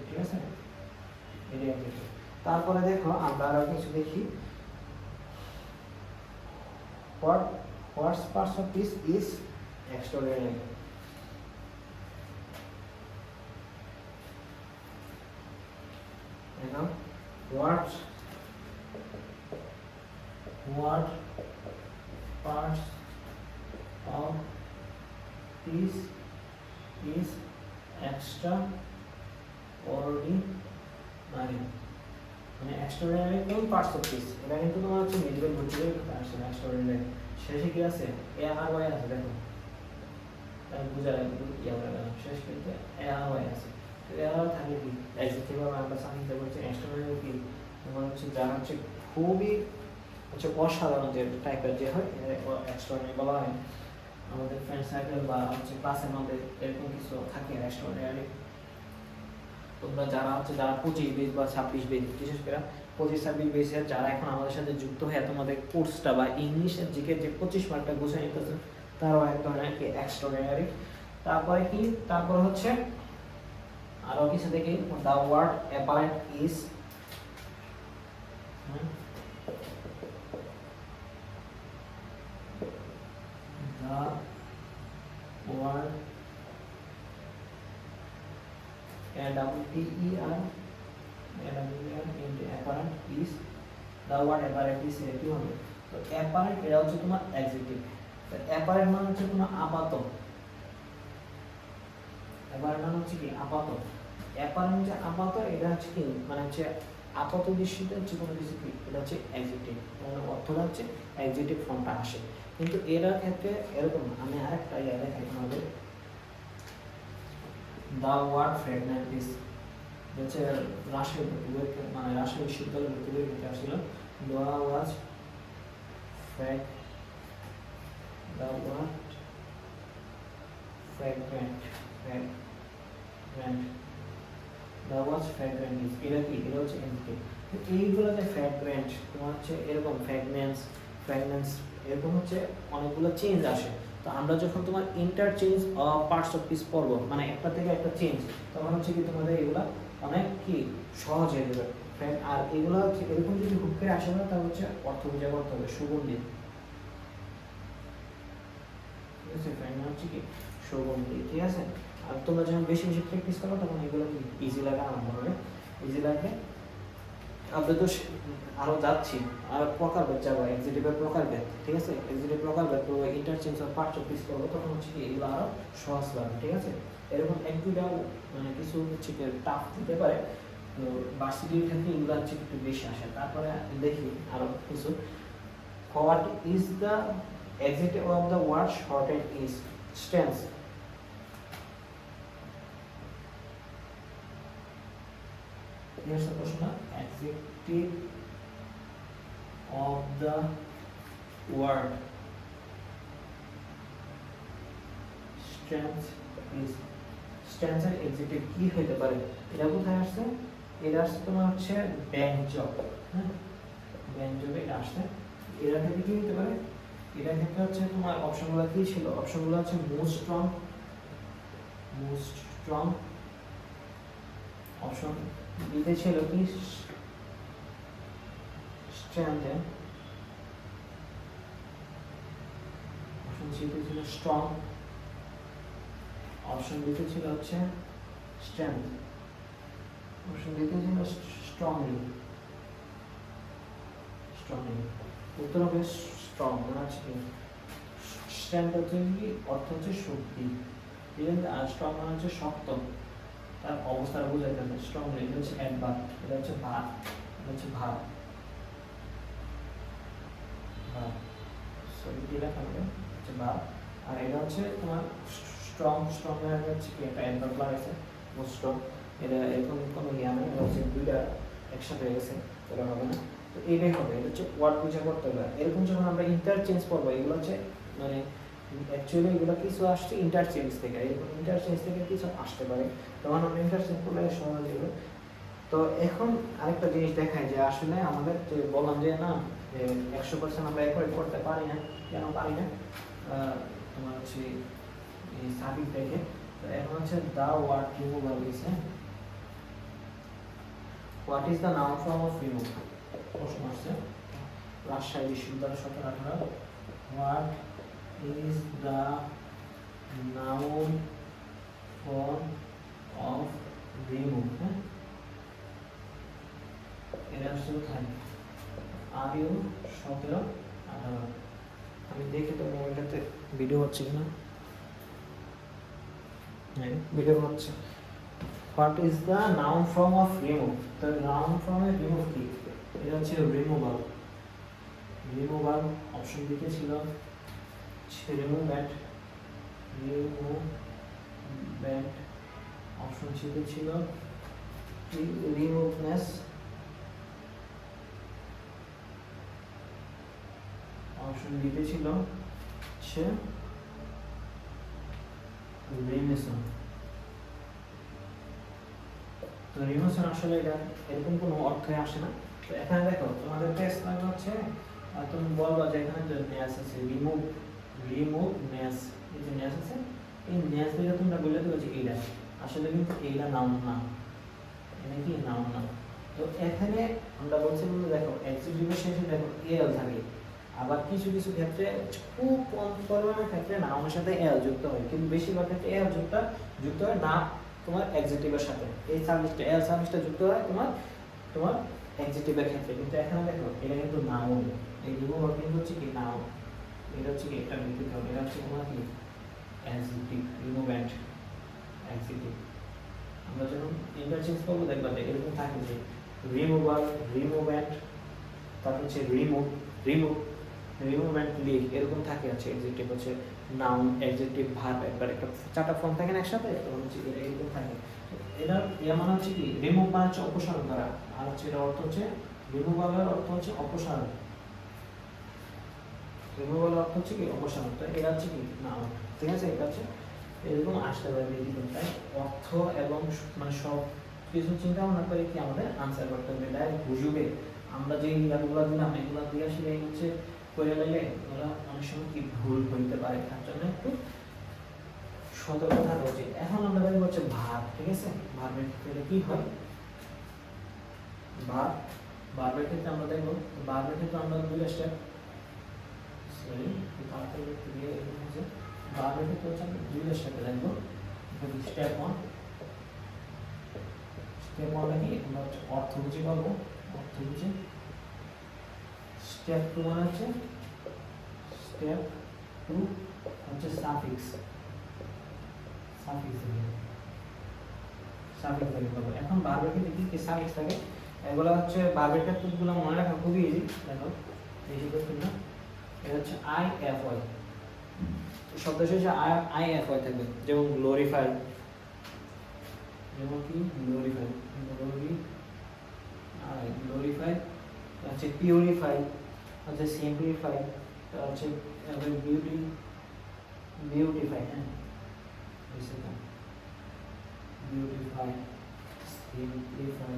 ঠিক আছে এটাই অ্যাডজেক্টিভ। তারপরে দেখো আমরা আরো কিছু দেখি, what parts of this is extraordinary। দেখো what parts of this is extraordinary, মানে এক্সট্রাঅর্ডিনারি কোন পার্টস অফ দিস, এটা কিন্তু তোমার হচ্ছে মিডল বুঝতে আসছে না। এক্সট্রাঅর্ডিনারি শেষে কি আছে এ আর ওয়াই আছে, দেখো তাই বুঝা লাগবে ইয়া বলা শেষ কিন্তু এ আর ওয়াই আছে। তো এ আর থাকে কি অ্যাডজেক্টিভ আর আমরা সামনে বলছি এক্সট্রাঅর্ডিনারি কি তোমার হচ্ছে যারা হচ্ছে খুবই হচ্ছে অসাধারণ যে টাইপের যে হয় এক্সট্রাঅর্ডিনারি বলা হয়। আমাদের ফ্রেন্ড সার্কেল বা হচ্ছে ক্লাসের মধ্যে এরকম কিছু থাকে এক্সট্রাঅর্ডিনারি। তোমরা যারা 25 বেজ বা 26 বেজ, বিশেষ করে 25-26 বেজের যারা এখন আমাদের সাথে যুক্ত হয়ে তোমাদের কোর্সটা বা ইংলিশের জিকে যে 25 মার্কটা গুছিয়ে নিতেছে, তারাও এক ধরনের কি এক্সট্রাঅর্ডিনারি। তারপরে কি তারপর হচ্ছে আরো কিছু দেখি, the word apparent is, the word apparent is, the word apparent is কি হবে, তো apparent এটা হচ্ছে তোমার অ্যাডজেক্টিভ। তো apparent মানে হচ্ছে তোমার আপাত, apparent মানে হচ্ছে কি আপাত, apparent যে আপাত এটা হচ্ছে কি মানে হচ্ছে আপাত দৃষ্টিতে হচ্ছে কোনো কিছু কি এটা হচ্ছে অ্যাডজেক্টিভ, মানে অর্থটা হচ্ছে অ্যাডজেক্টিভ ফর্মটা আসে। কিন্তু এর ক্ষেত্রে এরকম আমি আরেকটা ইয়া দেখাই তোমাদের, the word fragment is হচ্ছে রাশিয়ার মানে রাশিয়া বিশ্ববিদ্যালয়ের ভর্তির ক্ষেত্রে আসছিল, the word fragment the word fragment is এটা কি এটা হচ্ছে এন্টিটি। এইগুলোতে ফ্র্যাগমেন্ট তোমার হচ্ছে এরকম ফ্র্যাগমেন্টস এরকম হচ্ছে অনেকগুলো চেঞ্জ আসে। তো আমরা যখন তোমার ইন্টারচেঞ্জ পার্টস অফ পিস পড়বো, মানে একটা থেকে একটা চেঞ্জ, তখন হচ্ছে কি তোমাদের এগুলা অনেক কি সহজ হয়ে যাবে। আর এগুলো হচ্ছে এরকম যদি হুট করে আসে না, তাহলে হচ্ছে অর্থ বুঝা করতে হবে সুগন্ধি, ঠিক আছে ফ্রেন্ড হচ্ছে কি সুগন্ধি, ঠিক আছে। আর তোমরা যখন বেশি বেশি প্র্যাকটিস করো তখন এগুলো কি ইজি লাগা আরম্ভ হবে, ইজি লাগবে। আমরা তো আরো যাচ্ছি আর প্রকারভেদ যাবো, এক্সিটিভের প্রকারভেদ, ঠিক আছে এক্সিটিভ প্রকারভেদ তো interchange of parts of speech করবো, তখন হচ্ছে কি এগুলো আরো সহজ লাগবে, ঠিক আছে। এরকম এক দুইটা মানে কিছু হচ্ছে কি টাফ দিতে পারে, তো ভার্সিটির ক্ষেত্রে এগুলো হচ্ছে একটু বেশি আসে। তারপরে দেখি আরো কিছু, what is the adjective of the word shorted is stance. Here's the question: adjective of the word strength please stands এর এক্সিকিউটিভ কি হতে পারে? এটা কোথায় আসছে? এটা আসছে তোমার হচ্ছে ব্যাংক জব, হ্যাঁ ব্যাংক জবে এটা আসছে। এরা থেকে কি হতে পারে? এটা ক্ষেত্রে হচ্ছে তোমার অপশনগুলো কি ছিল? অপশনগুলো হচ্ছে মোস্ট স্ট্রং, অপশন বিতে ছিল কি স্ট্রেংথেন, অপশন সিতে ছিল স্ট্রং, অপশন বিতে ছিল হচ্ছে স্ট্রেংথ, অপশন ডিতে ছিল স্ট্রংলি। উত্তর হবে স্ট্রং। মানে হচ্ছে কি স্ট্রেংথ হচ্ছে কি অর্থ হচ্ছে শক্তি, ঠিক আছে, আর স্ট্রং মানে হচ্ছে শক্ত, তার অবস্থা বোঝাইতে হবে। স্ট্রং এটা হচ্ছে অ্যাডভার্ব, এটা হচ্ছে ভাব, এটা হচ্ছে ভাব, সরি কি লেখা হবে হচ্ছে ভাব। আর এটা হচ্ছে তোমার স্ট্রং এর হচ্ছে কি একটা অ্যাডভার্ব লাগাইছে স্ট্রং, এটা এরকম কোনো জ্ঞান নেই, এটা হচ্ছে দুইটা একসাথে হয়ে গেছে, এটা হবে না। তো এইটাই হবে, এটা হচ্ছে ওয়ার্ড বুঝা করতে হবে। এরকম যখন আমরা ইন্টারচেঞ্জ করবো, এগুলো হচ্ছে মানে অ্যাকচুয়ালি এগুলো কিছু আসছে ইন্টারচেঞ্জ থেকে, এরকম ইন্টারচেঞ্জ থেকে কিছু আসতে পারে, তখন আমরা ইন্টারচেঞ্জ করলে সহজ হবে। তো এখন আরেকটা জিনিস দেখায় যে আসলে আমাদের যে বললাম যে না 100% আমরা অ্যাকুরেট করতে পারি না, কেন পারি না? তোমার হচ্ছে এই সাবিক দেখে। তো এখন হচ্ছে the word removal is, what is the noun form of remove? প্রশ্ন আসছে রাজশাহী বিশ্ববিদ্যালয় 17/18। What is the noun form of remove? এটা আসছে কোথায়? R U 17/18। আমি দেখি তো মোবাইলটাতে ভিডিও হচ্ছে কিনা। হ্যাঁ ভিডিও হচ্ছে। What is the noun form of remove? তো নাউন ফর্মের রিমুভ কি? এটা হচ্ছে রিমুভাল। অপশন দিতে ছিল রিমুভ্যান্ট, অপশন সিতে ছিল রিমুভনেস, অপশন ডিতে ছিল হচ্ছে রিমিশন। তো রিমিশন আসলে এটা এরকম কোনো অর্থে আসে না। তো এখানে দেখো তোমাদের টেস্ট লাগবে হচ্ছে তুমি বলবা যে এখানে যে নেস আছে রিমুভ নেস, এই যে নেস আছে, এই নেস দিলে তোমরা বলে দেবে যে এইটা আসলে কিন্তু এইটা নাউন না, এটা কি নাউন না। তো এখানে আমরা বলছি দেখো এক্সিকিউটিভের শেষে দেখো এল থাকে, আবার কিছু কিছু ক্ষেত্রে খুব কম পরিমাণের ক্ষেত্রে নাউনের সাথে এল যুক্ত হয়, কিন্তু বেশিরভাগ ক্ষেত্রে এল যুক্ত হয় না তোমার এক্সিকিউটিভের সাথে। এই সাবজেক্টে এল সাবজেক্টটা যুক্ত হয় তোমার এক্সিকিউটিভের ক্ষেত্রে, কিন্তু এখানে দেখো এটা কিন্তু নাউন, এই রিমুভার কিন্তু হচ্ছে কি নাউন, এটা হচ্ছে কি একটা লিখতে হবে, এটা হচ্ছে তোমার কি অ্যাডজেক্টিভ, রিমুভ্যান্ট অ্যাডজেক্টিভ। আমরা যখন ইন্টারচেঞ্জ করবো দেখবা যে এরকম থাকে যে রিমুভার, রিমুভ্যান্ট, তারপর হচ্ছে রিমুভ্যান্ট লিক, এরকম থাকে হচ্ছে অ্যাডজেক্টিভ হচ্ছে নাউন অ্যাডজেক্টিভ ভার্ব একবার একটা চারটা ফর্ম থাকে না একসাথে, তখন হচ্ছে এরকম থাকে। এটা মানে হচ্ছে কি রিমুভ মানে হচ্ছে অপসারণ করা, আর হচ্ছে এর অর্থ হচ্ছে রিমুভালের অর্থ হচ্ছে অপসারণ, রিমুভাল অর্থ হচ্ছে কি অপসারণ। তো এটা হচ্ছে কি নাউন, ঠিক আছে। এটা হচ্ছে এরকম আসতে পারে বেশিরভাগ, তাই অর্থ এবং মানে সব কিছু চিন্তা ভাবনা করে কি আমাদের আনসার করতে হবে। ডাইরেক্ট বুঝবে আমরা যে ইয়াগুলো দিলাম এগুলো দিয়ে আসলে হচ্ছে করে গেলে ওরা অনেক সময় কি ভুল হইতে পারে, তার জন্য একটু সতর্ক থাকা উচিত। এখন আমরা দেখবো হচ্ছে ভার্ব, ঠিক আছে। ভার্বের ক্ষেত্রে কি হয়? ভার্বের ক্ষেত্রে আমরা দেখবো, ভার্বের ক্ষেত্রে আমরা দুইটা স্টেপ, সরি তাড়াতাড়ি একটু দিয়ে এরকম হচ্ছে। ভার্বের ক্ষেত্রে হচ্ছে আমরা দুইটা স্টেপে দেখবো। স্টেপ ওয়ান কি আমরা অর্থ বুঝে পাবো, অর্থ বুঝে। স্টেপ টু মানে হচ্ছে সাফিক্স পাবো। এখন ভার্বের ক্ষেত্রে কি কি সাফিক্স থাকে এগুলো হচ্ছে ভার্বের ক্ষেত্রগুলো মনে রাখা খুবই ইজি। দেখো বেশি করতে না, এটা হচ্ছে IFY, শব্দ শেষে IFY থাকবে, যেমন গ্লোরিফাই, যেমন কি গ্লোরিফাই হচ্ছে পিউরিফাই, হচ্ছে সিম্পলিফাই, হচ্ছে বিউটিফাই, হ্যাঁ বিউটিফাই, সিম্পলিফাই,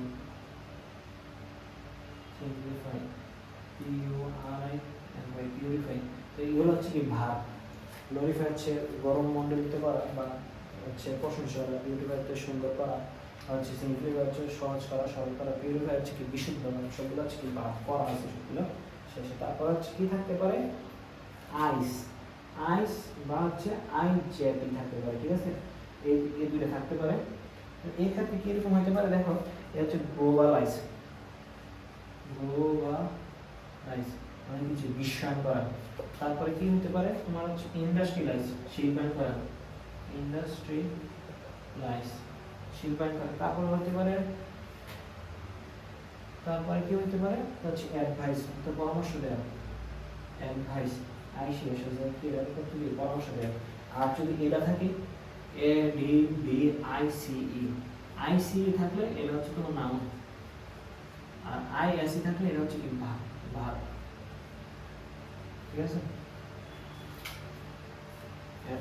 পিউরিফাই। তো এইগুলো হচ্ছে কি ভাব। গ্লোরিফাই হচ্ছে গরম মণ্ডলিত করা বা হচ্ছে প্রশংসা করা, বিউটিফাই হচ্ছে সুন্দর করা, হচ্ছে সিম্পলিফাই হচ্ছে সহজ করা, সরল করা, পিউরিফাই হচ্ছে কি বিশুদ্ধ করা। সবগুলো হচ্ছে কি ভাব করা আছে সবগুলো শেষে। তারপর হচ্ছে কি থাকতে পারে, আইস, আইস বা হচ্ছে আইজেপি থাকতে পারে, ঠিক আছে। এই দুইটা থাকতে পারে। এই ক্ষেত্রে কিরকম হতে পারে দেখো, এটা হচ্ছে গ্লোবালাইজ, গ্লোবালাইজ মানে কিছু বিশ্বায়ন করা। তারপরে কি হতে পারে তোমার হচ্ছে ইন্ডাস্ট্রিয়ালাইজ, শিল্পায়ন করা, ইন্ডাস্ট্রিয়ালাইজ শিল্পায়ন করা। তারপরে হতে পারে, তারপরে কি হতে পারে হচ্ছে অ্যাডভাইস, তো পরামর্শ দেওয়া, অ্যাডভাইস আইসি এসে কি পরামর্শ দেওয়া। আর যদি এটা থাকে ADVICE, আইসিই থাকলে এটা হচ্ছে তোমার নাউন, আর আইএসই থাকলে এটা হচ্ছে কি ভাব, ভাব, ঠিক আছে।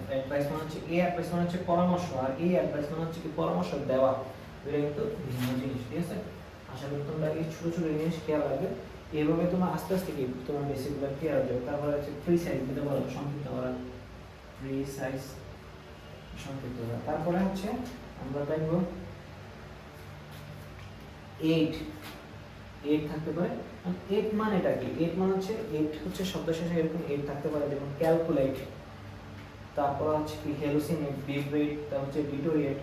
অ্যাডভাইস মানে হচ্ছে অ্যাডভাইস মানে হচ্ছে পরামর্শ, আর অ্যাডভাইস মানে হচ্ছে কি পরামর্শ দেওয়া। এটা কিন্তু ভিন্ন জিনিস, ঠিক আছে। আশা করি তোমরা এই ছোট ছোট জিনিস খেয়াল রাখবে। এইভাবে তোমার আস্তে আস্তে কি তোমার বেসিকগুলো ক্লিয়ার হয়ে যাবে। তারপরে হচ্ছে প্রিসাইজ যেটা বলা, সংক্ষিপ্ত করা, প্রিসাইজ সংক্ষিপ্ত করা। তারপরে হচ্ছে আমরা দেখবো 8 থাকতে পারে। 8 মানে এটা কি? 8 মানে হচ্ছে 8 হচ্ছে শব্দ শেষে এরকম 8 থাকতে পারে, যেমন ক্যালকুলেট, তারপর হচ্ছে কি হ্যালুসিনেট, ভিব্রেট, তারপর হচ্ছে ডিটোরিয়েট,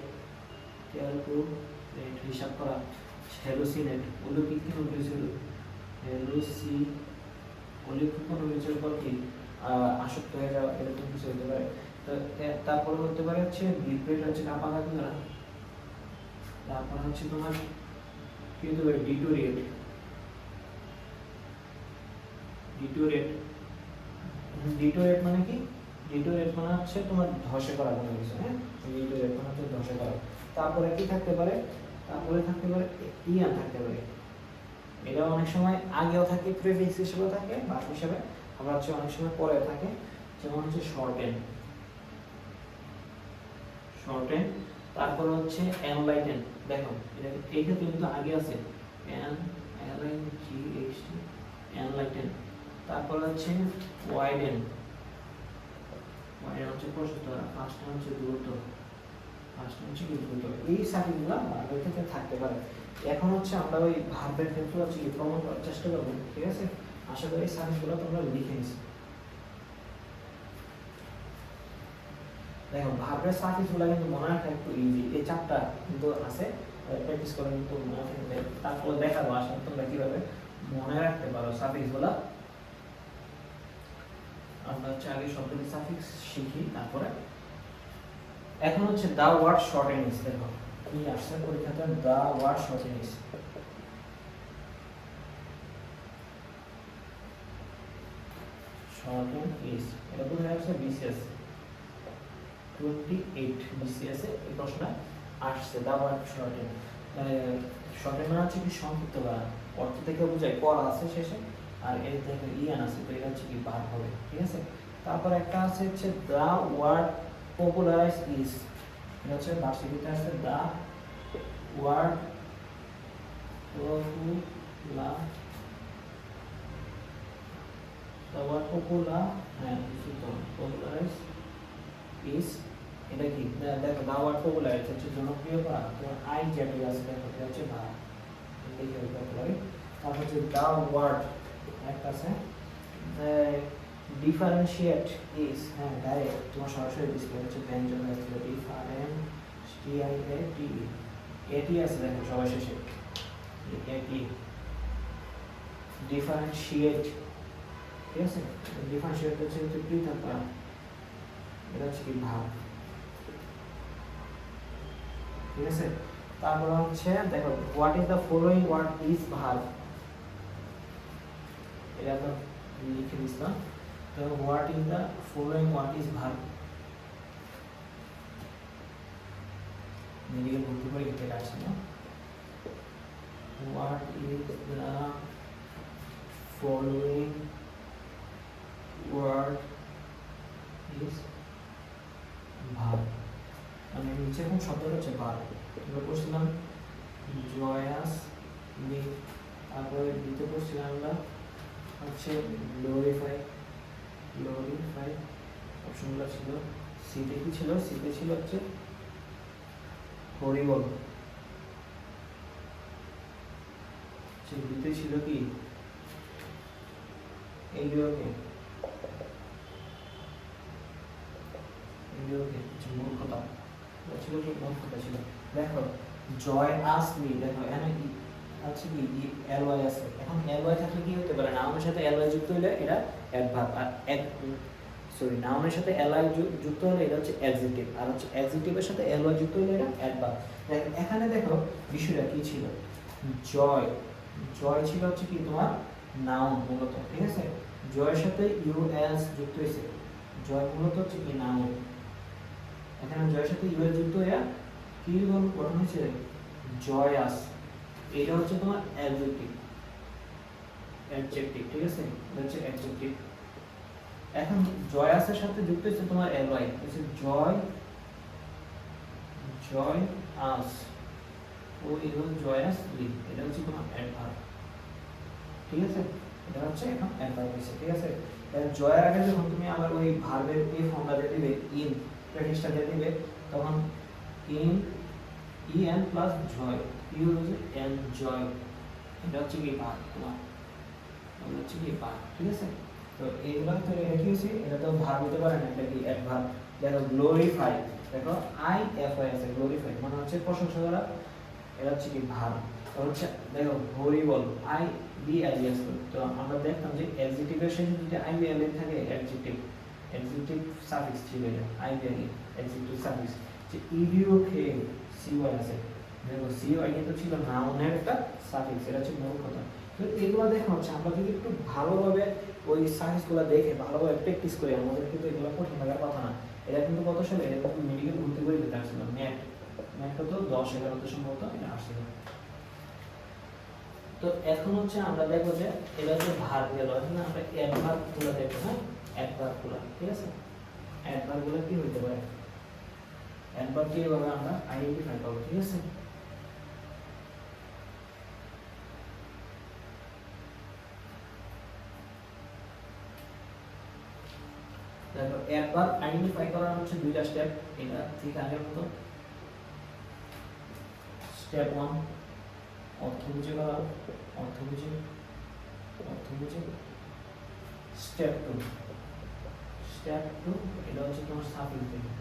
ক্যালকুলেট হিসাব করা, হ্যালুসিনেট অলৌকিক কি হয়েছিল, হ্যালুসি অলৌকিক কোনো কিছুর উপর কি আসক্ত হয়ে যাওয়া, এরকম কিছু হতে পারে। তো তারপরে হতে পারে হচ্ছে ভিব্রেট হচ্ছে কাঁপাকাঁপি করা। তারপর হচ্ছে তোমার কি হতে পারে, ডিটোরিয়েট, ডিটোরিয়েট, ডিটোরিয়েট মানে কি? ডিটোরিয়েট মানে হচ্ছে তোমার ধসে করা কোনো কিছু, হ্যাঁ, ডিটোরিয়েট মানে হচ্ছে ধসে করা। তারপরে কি থাকতে পারে, তারপরে থাকতে পারে ইয়ান থাকতে পারে। এটা অনেক সময় আগেও থাকে, প্রিফিক্স হিসেবে থাকে, ভার্ব হিসেবে, আবার হচ্ছে অনেক সময় পরে থাকে, যেমন হচ্ছে শর্টেন, শর্টেন। তারপর হচ্ছে এনলাইটেন, দেখো এটা এই ক্ষেত্রে কিন্তু আগে আছে এনলাইটেন। তারপর হচ্ছে ওয়াইডেন, ওয়াইডেন হচ্ছে প্রশস্ত করা, ফার্স্ট হচ্ছে দ্রুত, ফার্স্ট হচ্ছে কি দ্রুত। এই সাফিক্সগুলো ভার্বের ক্ষেত্রে থাকতে পারে। এখন হচ্ছে আমরা ওই ভার্বের ক্ষেত্রে হচ্ছে কি প্রমাণ করার চেষ্টা করবো, ঠিক আছে। আশা করি এই সাফিক্সগুলো তোমরা লিখে নিছো। দেখো ভার্বের সাফিক্সগুলো কিন্তু মনে রাখা একটু ইজি, এই চারটা কিন্তু আছে, প্র্যাকটিস করে কিন্তু মনে থাকবে। তারপরে দেখাবো আসলে তোমরা কিভাবে মনে রাখতে পারো সাফিক্সগুলো। আমরা হচ্ছে আগে শব্দের সাফিক্স শিখি, তারপরে এখন হচ্ছে দা ওয়ার্ড শর্টেনিংস। দেখো কি আসছে পরীক্ষাতে, দা ওয়ার্ড শর্টেনিংস। শর্টেন ইজ, এটা বোঝা যাচ্ছে বিসিএস 28 বিসিএস এ এই প্রশ্নটা আসছে, দা ওয়ার্ড শর্টেন। শর্টেন মানে হচ্ছে কি সংক্ষিপ্ত করা, অর্থ থেকে বোঝায় করা আছে শেষে, আর এর থেকে ইয়ান আছে, তো এটা হচ্ছে কি ভার্ব হবে, ঠিক আছে। তারপর একটা আছে হচ্ছে দা ওয়ার্ড পপুলারাইজ ইজ, এটা হচ্ছে ভার্সিটিতে আছে দা ওয়ার্ড পপুলার, হ্যাঁ পপুলারাইজ ইজ, এটা কি দেখো দা ওয়ার্ড পপুলারাইজ হচ্ছে জনপ্রিয় করা, তো আই যেটা আছে দেখো এটা হচ্ছে ভার্ব, দেখে করতে পারি। তারপর হচ্ছে দা ওয়ার্ড একটা আছে ডিফারেন্সিয়েট ইজ, হ্যাঁ ডাইরেক্ট তোমার সরাসরি ডিসপ্লে হচ্ছে ব্যঞ্জন আসলে ডিফারেন্সিয়েট, এটি আছে দেখো সবার শেষে, এটি ডিফারেন্সিয়েট, ঠিক আছে। ডিফারেন্সিয়েট হচ্ছে পৃথক করা, এটা হচ্ছে কি ভাব, ঠিক আছে। তারপর হচ্ছে দেখো what is the following word is verb, এটা আমরা লিখে দিলাম। তো what is the following word is verb, medical ভর্তি পরীক্ষা থেকে আসছে না। What is the following word is verb, শব্দটা হচ্ছে ভার্ব। আমরা পড়ছিলাম জয়াসলি, তারপরে দিতে পড়ছিলাম আমরা হচ্ছে গ্লোরিফাই, গ্লোরিফাই অপশনগুলো ছিল। সিতে কি ছিল? সিতে ছিল হচ্ছে হরিবল, দিতে ছিল কি এইগুলোকে, মূর্খতা ছিল কি? মূর্খতা ছিল। দেখো জয় আসলি, দেখো এখানে কি আছে? কি এলওয়াই আছে। এখন এলওয়াই থাকলে কি হতে পারে? নাউনের সাথে এলওয়াই যুক্ত হলে এটা অ্যাডভার্ব, আর নাউনের সাথে এলওয়াই যুক্ত হলে এটা হচ্ছে অ্যাডজেক্টিভ, আর হচ্ছে অ্যাডজেক্টিভের সাথে এলওয়াই যুক্ত হলে এটা অ্যাডভার্ব। এখানে দেখো বিষয়টা কি ছিল? জয়, জয় ছিল হচ্ছে কি তোমার নাউন মূলত, ঠিক আছে? জয়ের সাথে ইউএস যুক্ত হয়েছে, জয় মূলত হচ্ছে কি নাউন। এখানে জয়ের সাথে ইউএস যুক্ত হয়ে কি গঠন হয়েছে? জয়াস। এটা হচ্ছে তোমার অ্যাডজেক্টিভ, অ্যাডজেক্টিভ, ঠিক আছে? এটা হচ্ছে অ্যাডজেক্টিভ। এখন জয়াসের সাথে যুক্ত হয়েছে তোমার এলওয়াই, হচ্ছে জয়, জয় আস, ও এটা জয়াসলি, এটা হচ্ছে তোমার অ্যাডভার্ব, ঠিক আছে? এটা হচ্ছে এখন অ্যাডভার্ব হয়েছে, ঠিক আছে? জয়ের আগে যখন তুমি আবার ওই ভার্বের এই ফর্মটা দিয়ে দিবে, ইন প্রেফিক্সটা দিয়ে দিবে, তখন in EN plus joy, you হচ্ছে এনজয়, এটা হচ্ছে কি ভার্ব তোমার, এটা হচ্ছে কি ভার্ব, ঠিক আছে? তো এইগুলো তো কি হচ্ছে? এটা তো ভার্ব হতে পারে না, এটা কি অ্যাডভার্ব। দেখো গ্লোরিফাই, দেখো আই এফ আই আছে, গ্লোরিফাই মানে হচ্ছে প্রশংসা করা, এটা হচ্ছে কি ভার্ব। হচ্ছে দেখো horrible, I B I S. তো আমরা দেখতাম যে অ্যাডজেক্টিভের শেষে যদি আই বি আই থাকে অ্যাডজেক্টিভ, অ্যাডজেক্টিভ সাফিক্স ছিল এটা, I B I adjective suffix. যে ইডিও খে সিওয়াই আছে, দেখো সিওয়াই কিন্তু ছিল নাউনের একটা সাফিক্স, এটা হচ্ছে মূল কথা। তো এগুলো দেখা হচ্ছে আমরা যদি একটু ভালোভাবে ওই সাফিক্সগুলো দেখে ভালোভাবে প্র্যাকটিস করি, আমাদের কিন্তু এগুলো কঠিন লাগার কথা না। এটা কিন্তু কত সালে? এটা কিন্তু মেডিকেল ভর্তি করে দিতে আসছিল, ম্যাথ তো 10-11 সম্ভবত এটা আসছিল। তো এখন হচ্ছে আমরা দেখবো যে এটা হচ্ছে ভার্ব গেল, এখন আমরা অ্যাডভার্বগুলো দেখবো। হ্যাঁ, অ্যাডভার্বগুলো, ঠিক আছে? অ্যাডভার্বগুলো কি হইতে পারে? অ্যাডভার্ব কিভাবে আমরা আইডেন্টিফাই করব, ঠিক আছে? দেখো অ্যাডভার্ব আইডেন্টিফাই করার হচ্ছে দুইটা স্টেপ, এটা ঠিক আগের মতো। স্টেপ 1 অর্থ বুঝে করা, অর্থ বুঝে, অর্থ বুঝে। স্টেপ 2, স্টেপ 2 এটা হচ্ছে তোমার সাফিক্স দেখে।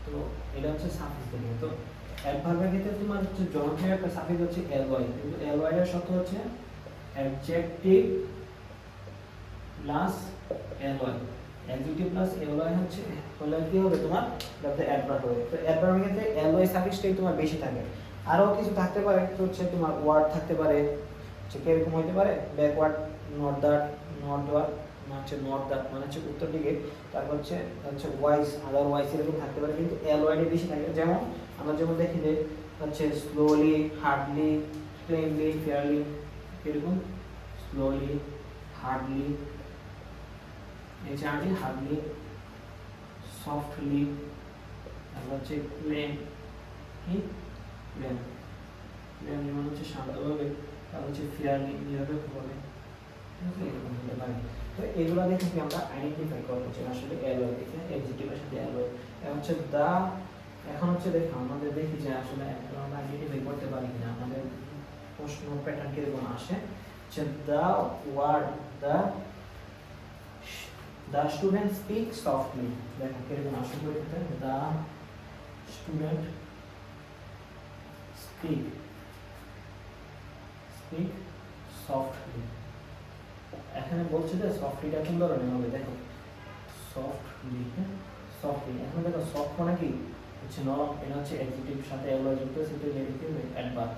তো এটা হচ্ছে সাফিক্স দেখে। তো অ্যাডভার্বের ক্ষেত্রে তোমার হচ্ছে জনপ্রিয় একটা সাফিক্স হচ্ছে এলওয়াই, কিন্তু এলওয়াই এর শর্ত হচ্ছে adjective plus LY, adjective plus LY হচ্ছে হলে কি হবে তোমার? যাতে অ্যাডভার্ব হবে। তো অ্যাডভার্বের ক্ষেত্রে এলওয়াই সাফিক্সটাই তোমার বেশি থাকে। আরও কিছু থাকতে পারে, তো হচ্ছে তোমার ওয়ার্ড থাকতে পারে, হচ্ছে কিরকম হতে পারে? Backward, not that, not word হচ্ছে নট দ্যাট মানে হচ্ছে উত্তর দিকে, তারপর হচ্ছে ওয়াইজ, আদারওয়াইজ এরকম থাকতে পারে, কিন্তু এলওয়াইডে বেশি থাকে। যেমন আমরা যেমন দেখি যে হচ্ছে স্লোলি, হার্ডলি, ক্লিনলি, ফেয়ারলি, এরকম স্লোলি, হার্ডলি, এই চারটি, হার্ডলি, সফটলি, তারপর হচ্ছে প্লেন, কি প্লেন, প্লেন মানে হচ্ছে শান্তভাবে, তারপর হচ্ছে ফেয়ারলি, নিরপেক্ষভাবে, এরকম হতে পারে। তো এগুলো দেখে কি আমরা আইডেন্টিফাই করবো যে আসলে অ্যালয় দেখে অ্যাডজেক্টিভের সাথে অ্যালয়। হচ্ছে দা, এখন হচ্ছে দেখো আমাদের দেখি যে আসলে আমরা আইডেন্টিফাই করতে পারি কিনা, আমাদের প্রশ্ন প্যাটার্ন কিরকম আসে। হচ্ছে the word, the student speak softly, দেখো কিরকম আসে পরীক্ষাতে। The student speak softly. এখানে বলছে যে সফটলিটা কোন ধরনের হবে, দেখো সফটলি, সফটলি। এখন দেখো সফট মানে কি হচ্ছে নরম, এটা হচ্ছে অ্যাডজেক্টিভ সাথে এলওয়াই যুক্ত, সেটা কি হবে? অ্যাডভার্ব।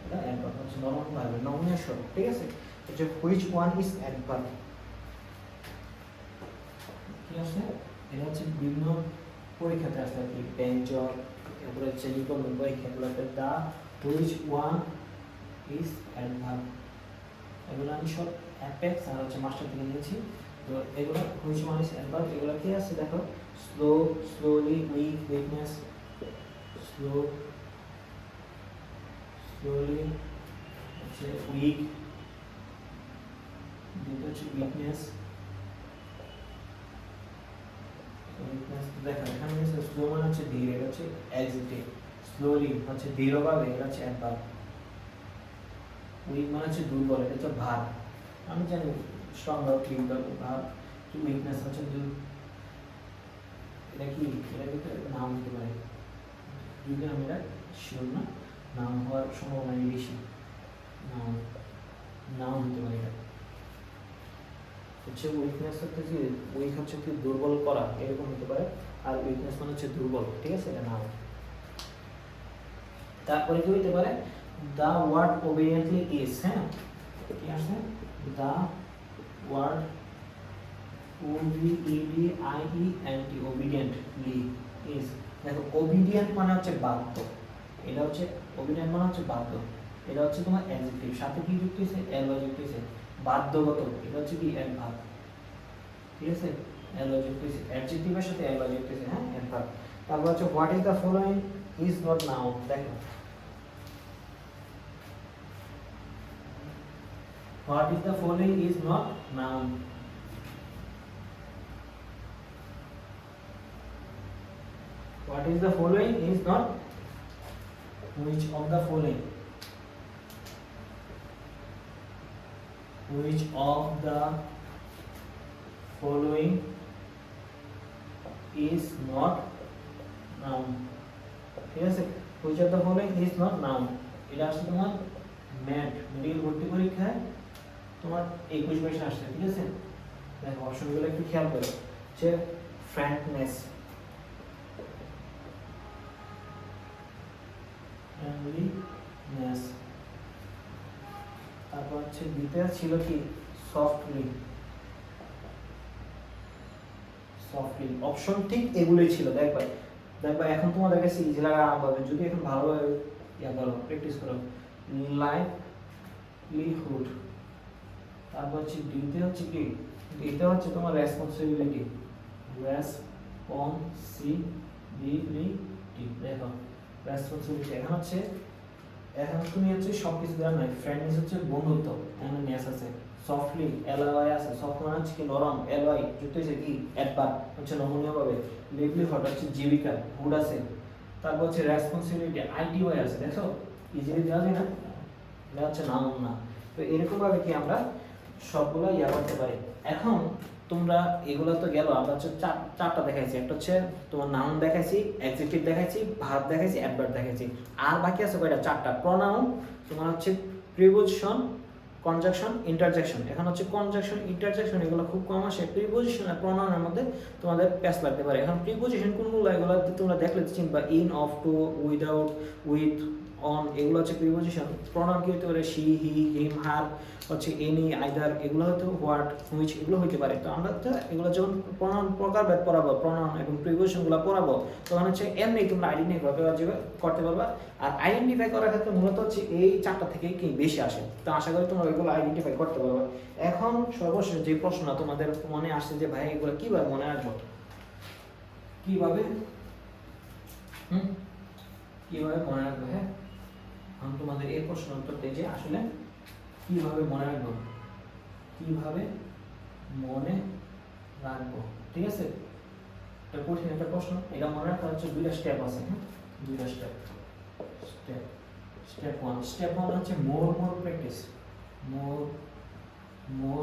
এটা অ্যাডভার্ব হচ্ছে নরম ভাবে, নমিনেশন, ঠিক আছে? হচ্ছে হুইচ ওয়ান ইজ অ্যাডভার্ব, কি আছে? এটা হচ্ছে বিভিন্ন পরীক্ষাতে আসে আর কি, বেঞ্চর, এরপরে হচ্ছে নিবন্ধন পরীক্ষাগুলোতে দা হুইচ ওয়ান ইজ অ্যাডভার্ব, এগুলো আমি সব অ্যাপেক্স আর হচ্ছে মাস্টার থেকে নিয়েছি। তো এগুলো হুইচ ওয়ান ইজ অ্যাডভার্ব, এগুলো কি আছে দেখো, slow, slowly, weak, weakness, slow, slowly হচ্ছে উইক, দুটো হচ্ছে উইকনেস, উইকনেস দেখো এখানে হচ্ছে স্লো মানে হচ্ছে ধীরে, এটা হচ্ছে অ্যাডজেক্টিভ, স্লোলি হচ্ছে ধীরভাবে, এটা হচ্ছে অ্যাডভার্ব, উইক মানে হচ্ছে দুর্বল, এটা হচ্ছে ভার, আমি জানি স্ট্রং ভার্ব কি ভার, কি উইকনেস হচ্ছে এটা কি, এটা কিন্তু নাম হতে পারে, যদি আমরা শিওর না, নাম হওয়ার সম্ভাবনা বেশি, নাম নাম হতে পারে, এটা হচ্ছে উইকনেস হচ্ছে কি, উইক হচ্ছে কি দুর্বল করা এরকম হতে পারে, আর উইকনেস মানে হচ্ছে দুর্বল, ঠিক আছে, এটা নাম। তারপরে কি হতে পারে, the word obediently is, হ্যাঁ কি আছে, the word obediently is, দেখো obedient মানে হচ্ছে বাধ্য, এটা হচ্ছে obedient মানে হচ্ছে বাধ্য, এটা হচ্ছে তোমার অ্যাডজেক্টিভ, সাথে কি যুক্ত হয়েছে, অ্যালয় যুক্ত হয়েছে, বাধ্যগত, এটা হচ্ছে কি অ্যাডভার্ব, ঠিক আছে, অ্যালয় যুক্ত হয়েছে, অ্যাডজেক্টিভের সাথে অ্যালয় যুক্ত হয়েছে, হ্যাঁ অ্যাডভার্ব। তারপর হচ্ছে what is the following is not noun, দেখো what is the following is not noun, what is the following is not, which of the following, which of the following is not noun, ঠিক আছে, which of the following is not noun, এটা আসলে তোমার mat medical ভর্তি পরীক্ষায় তোমার 21-22 আসছে, ঠিক আছে, দেখো অপশনগুলো একটু খেয়াল করো, হচ্ছে ফ্র্যাঙ্কনেস, ফ্রেন্ডলিনেস, তারপর হচ্ছে দ্বিতীয় ছিল কি সফটলি, সফটলি, অপশন ঠিক এগুলোই ছিল, দেখবা দেখবা এখন তোমাদের কাছে ইজি লাগা আরম্ভ হবে যদি এখন ভালোভাবে ইয়া করো, প্র্যাকটিস করো, লাইভলিহুড, তারপর হচ্ছে ডিতে হচ্ছে কি, ডিতে হচ্ছে তোমার রেসপন্সিবিলিটি, রেসপন্সিবিলিটি, দেখো রেসপন্সিবিলিটি, এখন হচ্ছে এখন তুমি হচ্ছে সবকিছু দেওয়া নাই, ফ্রেন্ডনেস হচ্ছে বন্ধুত্ব, এখানে নেস আছে, সফটলি এলওয়াই আছে, সফট মানে হচ্ছে কি নরম, এলওয়াই যুক্ত হয়েছে কি অ্যাডভার্ব হচ্ছে নমনীয় ভাবে, লিভলিহুড হচ্ছে জীবিকা, হুড আছে, তারপর হচ্ছে রেসপন্সিবিলিটি আইটিওয়াই আছে, দেখো ইজিলি দেওয়া যায় না, এটা হচ্ছে নাউন না। তো এরকম ভাবে কি আমরা সবগুলো ইয়া করতে পারি। এখন তোমরা এগুলো তো গেল, আমরা হচ্ছে চারটা দেখাইছি, একটা হচ্ছে তোমার নাউন দেখাইছি, অ্যাডজেক্টিভ দেখাইছি, ভার্ব দেখাইছি, অ্যাডভার্ব দেখাইছি, আর বাকি আছে কয়টা, চারটা, প্রনাউন, তোমার হচ্ছে প্রিপোজিশন, কনজাংশন, ইন্টারজেকশন। এখন হচ্ছে কনজাংশন, ইন্টারজেকশন এগুলো খুব কম আসে, প্রিপোজিশন আর প্রনাউনের মধ্যে তোমাদের প্যাচ লাগতে পারে। এখন প্রিপোজিশন কোনগুলো, এগুলো তোমরা দেখলে চিনবা, in, of, to, without, with, on, এগুলো হচ্ছে প্রিপোজিশন। প্রনাউন কি হতে পারে, শি, হি, হিম, হার, হচ্ছে এনি, আইদার, এগুলো হয়তো হোয়াট, হুইচ, এগুলো হইতে পারে। তো আমরা তো এগুলো যখন প্রনাউন প্রকারভেদ পড়াবো, প্রনাউন এবং প্রিপোজিশনগুলো পড়াবো, তখন হচ্ছে এমনি তোমরা আইডেন্টিফাই করতে পারবা। আর আইডেন্টিফাই করার ক্ষেত্রে মূলত হচ্ছে এই চারটা থেকে কি বেশি আসে, তো আশা করি তোমরা এগুলো আইডেন্টিফাই করতে পারবা। এখন সর্বশেষ যে প্রশ্ন তোমাদের মনে আসছে যে ভাই এগুলো কিভাবে মনে রাখবো, কিভাবে কিভাবে মনে রাখবো, হ্যাঁ আমি তোমাদের এই প্রশ্ন উত্তর দিই যে আসলে কিভাবে মনে রাখবো, কিভাবে মনে রাখবো, ঠিক আছে, এটা কঠিন একটা প্রশ্ন। এটা মনে রাখার হচ্ছে দুইটা স্টেপ আছে, হ্যাঁ দুইটা স্টেপ। স্টেপ ওয়ান হচ্ছে মোর প্র্যাকটিস, মোর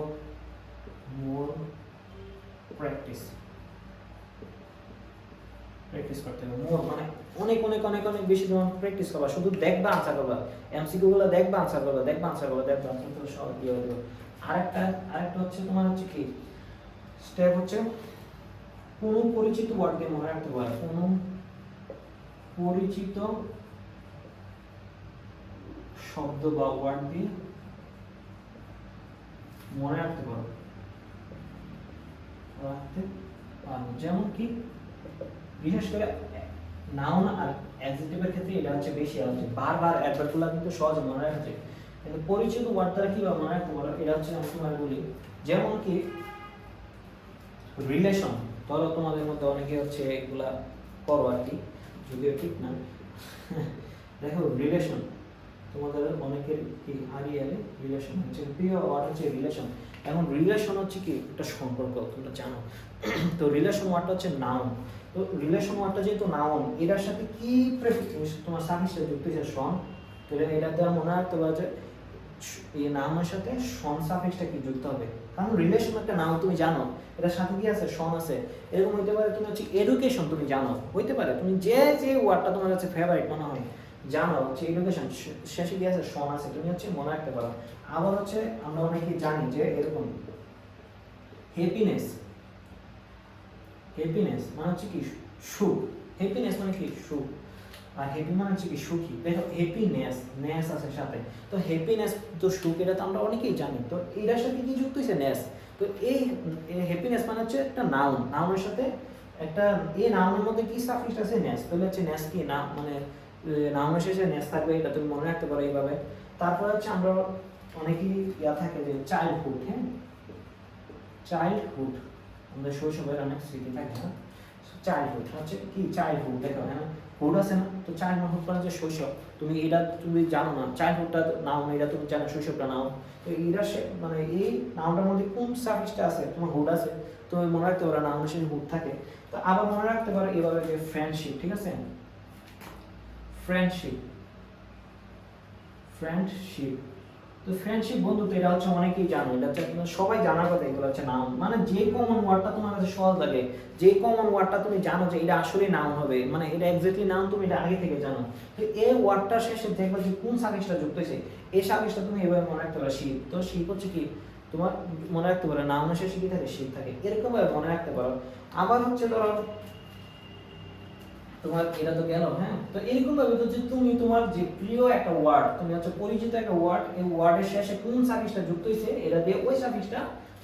প্র্যাকটিস করতে হবে। মোর মানে অনেক অনেক অনেক অনেক বেশি তোমার প্র্যাকটিস করবা, শুধু দেখবা আনসার করবা, এমসিকিউ গুলো দেখবা আনসার করবা, দেখবা আনসার তো সব দিয়ে দেবো। আরেকটা হচ্ছে তোমার হচ্ছে কি স্টেপ হচ্ছে কোন পরিচিত ওয়ার্ড দিয়ে মনে রাখতে পারো, কোন পরিচিত শব্দ বা ওয়ার্ড দিয়ে মনে রাখতে পারো, যেমন কি বিশেষ করে নাউন আর অ্যাডজেক্টিভের ক্ষেত্রে এটা হচ্ছে বেশি আছে, বারবার অ্যাডভার্বগুলো কিন্তু সহজে মনে রাখা যায়, কিন্তু পরিচিত ওয়ার্ড দ্বারা কিভাবে মনে রাখতে পারো এটা হচ্ছে আমি তোমার বলি। যেমন কি রিলেশন, ধরো তোমাদের মধ্যে অনেকে হচ্ছে এগুলা করো আর কি, যদিও ঠিক না। দেখো রিলেশন তোমাদের অনেকের কি হারিয়ালে রিলেশন হচ্ছে প্রিয় ওয়ার্ড হচ্ছে রিলেশন। এখন রিলেশন হচ্ছে কি একটা সম্পর্ক, তোমরা জানো। তো রিলেশন ওয়ার্ডটা হচ্ছে নাউন। তো রিলেশন ওয়ার্ডটা যেহেতু নাউন, এটার সাথে কি তোমার সাফিক্সটা যুক্ত হয়েছে শন, তাহলে এটা দ্বারা মনে রাখতে পারো যে এই নাউনের সাথে শন সাফিক্সটা কি যুক্ত হবে। কারণ রিলেশন একটা নাউন, তুমি জানো এটার সাথে কি আছে, শন আছে। এরকম হইতে পারে তুমি হচ্ছে এডুকেশন, তুমি জানো, হইতে পারে তুমি যে যে ওয়ার্ডটা তোমার কাছে ফেভারিট মনে হয় জানো হচ্ছে এডুকেশন, শেষে কি আছে, শন আছে, তুমি হচ্ছে মনে রাখতে পারো। আবার হচ্ছে আমরা অনেকে জানি যে এরকম হ্যাপিনেস, হ্যাপিনেস মানে হচ্ছে কি সুখ, হ্যাপিনেস মানে কি সুখ, আর হ্যাপি মানে হচ্ছে কি সুখী। দেখো হ্যাপিনেস, নেস আছে সাথে, তো হ্যাপিনেস তো সুখ, এটা তো আমরা অনেকেই জানি। তো এটার সাথে কি যুক্ত হয়েছে, নেস। তো এই হ্যাপিনেস মানে হচ্ছে একটা নাউন, নাউনের সাথে একটা, এই নাউনের মধ্যে কি সাফিক্স আছে, নেস। তাহলে হচ্ছে নেস কি না, মানে নাউনের শেষে নেস থাকবে, এটা তুমি মনে রাখতে পারো এইভাবে। তারপর হচ্ছে আমরা অনেকেই ইয়া থাকে যে চাইল্ডহুড, হ্যাঁ চাইল্ডহুড, আমাদের শৈশবের অনেক স্মৃতি থাকে না, চাইল্ডহুড হচ্ছে কি, চাইল্ডহুড দেখো হ্যাঁ হুড আছে না, তো চাইল্ডহুড মানে যে শৈশব, তুমি এটা তুমি জানো না, চাইল্ডহুডটা নাউন, এটা তুমি জানো শৈশবটা নাউন। তো এটা মানে এই নাউনটার মধ্যে কোন সাফিক্সটা আছে, তোমার হুড আছে, তুমি মনে রাখতে পারো নাউনের শেষে হুড থাকে। তো আবার মনে রাখতে পারো এভাবে যে ফ্রেন্ডশিপ, ঠিক আছে, ফ্রেন্ডশিপ, ফ্রেন্ডশিপ। তো ফ্রেন্ডশিপ বন্ধুত্ব, এটা হচ্ছে অনেকেই জানো, এটা হচ্ছে সবাই জানার কথা, এগুলো হচ্ছে নাউন। মানে যে কমন ওয়ার্ডটা তোমার কাছে সহজ লাগে, যে কমন ওয়ার্ডটা তুমি জানো যে এটা আসলে নাউন হবে, মানে এটা এক্স্যাক্টলি নাউন, তুমি এটা আগে থেকে জানো। তো এই ওয়ার্ডটার শেষে দেখবে যে কোন সাফিক্সটা যুক্ত হয়েছে, এই সাফিক্সটা তুমি এভাবে মনে রাখতে পারো, শিপ। তো শিপ হচ্ছে কি, তোমার মনে রাখতে পারো নাউনের শেষে কি থাকে, শিপ থাকে, এরকম ভাবে মনে রাখতে পারো। আবার হচ্ছে ধরো তোমার এটা তো গেল, হ্যাঁ। তো এরকম ভাবে হচ্ছে তুমি তোমার যে প্রিয় একটা ওয়ার্ড, তুমি হচ্ছে পরিচিত একটা ওয়ার্ড, এই ওয়ার্ডের শেষে কোন সাফিক্সটা যুক্ত হয়েছে, এটা দিয়ে ওই সাফিক্সটা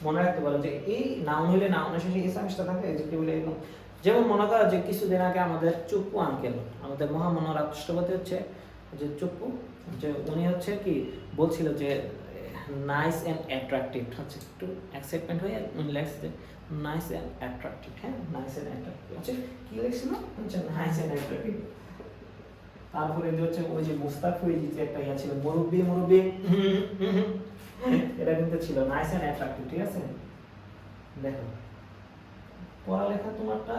মনে রাখতে পারো যে এই নাউন হলে নাউনের শেষে এই সাফিক্সটা থাকে, অ্যাডজেক্টিভ হলে এরকম। যেমন মনে করো যে কিছুদিন আগে আমাদের চুপ্পু আঙ্কেল, আমাদের মহামান্য রাষ্ট্রপতি হচ্ছে যে চুপ্পু, যে উনি হচ্ছে কি বলছিল যে নাইস অ্যান্ড অ্যাট্রাকটিভ, হচ্ছে একটু অ্যাকসেপ্টমেন্ট হয়ে উনি লেখছে নাইস অ্যান্ড অ্যাট্রাকটিভ, হ্যাঁ নাইস অ্যান্ড অ্যাট্রাকটিভ হচ্ছে কি লেখছিল, হচ্ছে নাইস অ্যান্ড অ্যাট্রাকটিভ। তারপরে যে হচ্ছে ওই যে মুস্তাফিজ যে একটা ইয়া ছিল, মুরব্বি মুরব্বি, এটা কিন্তু ছিল নাইস অ্যান্ড অ্যাট্রাকটিভ, ঠিক আছে। দেখো পড়ালেখা তোমারটা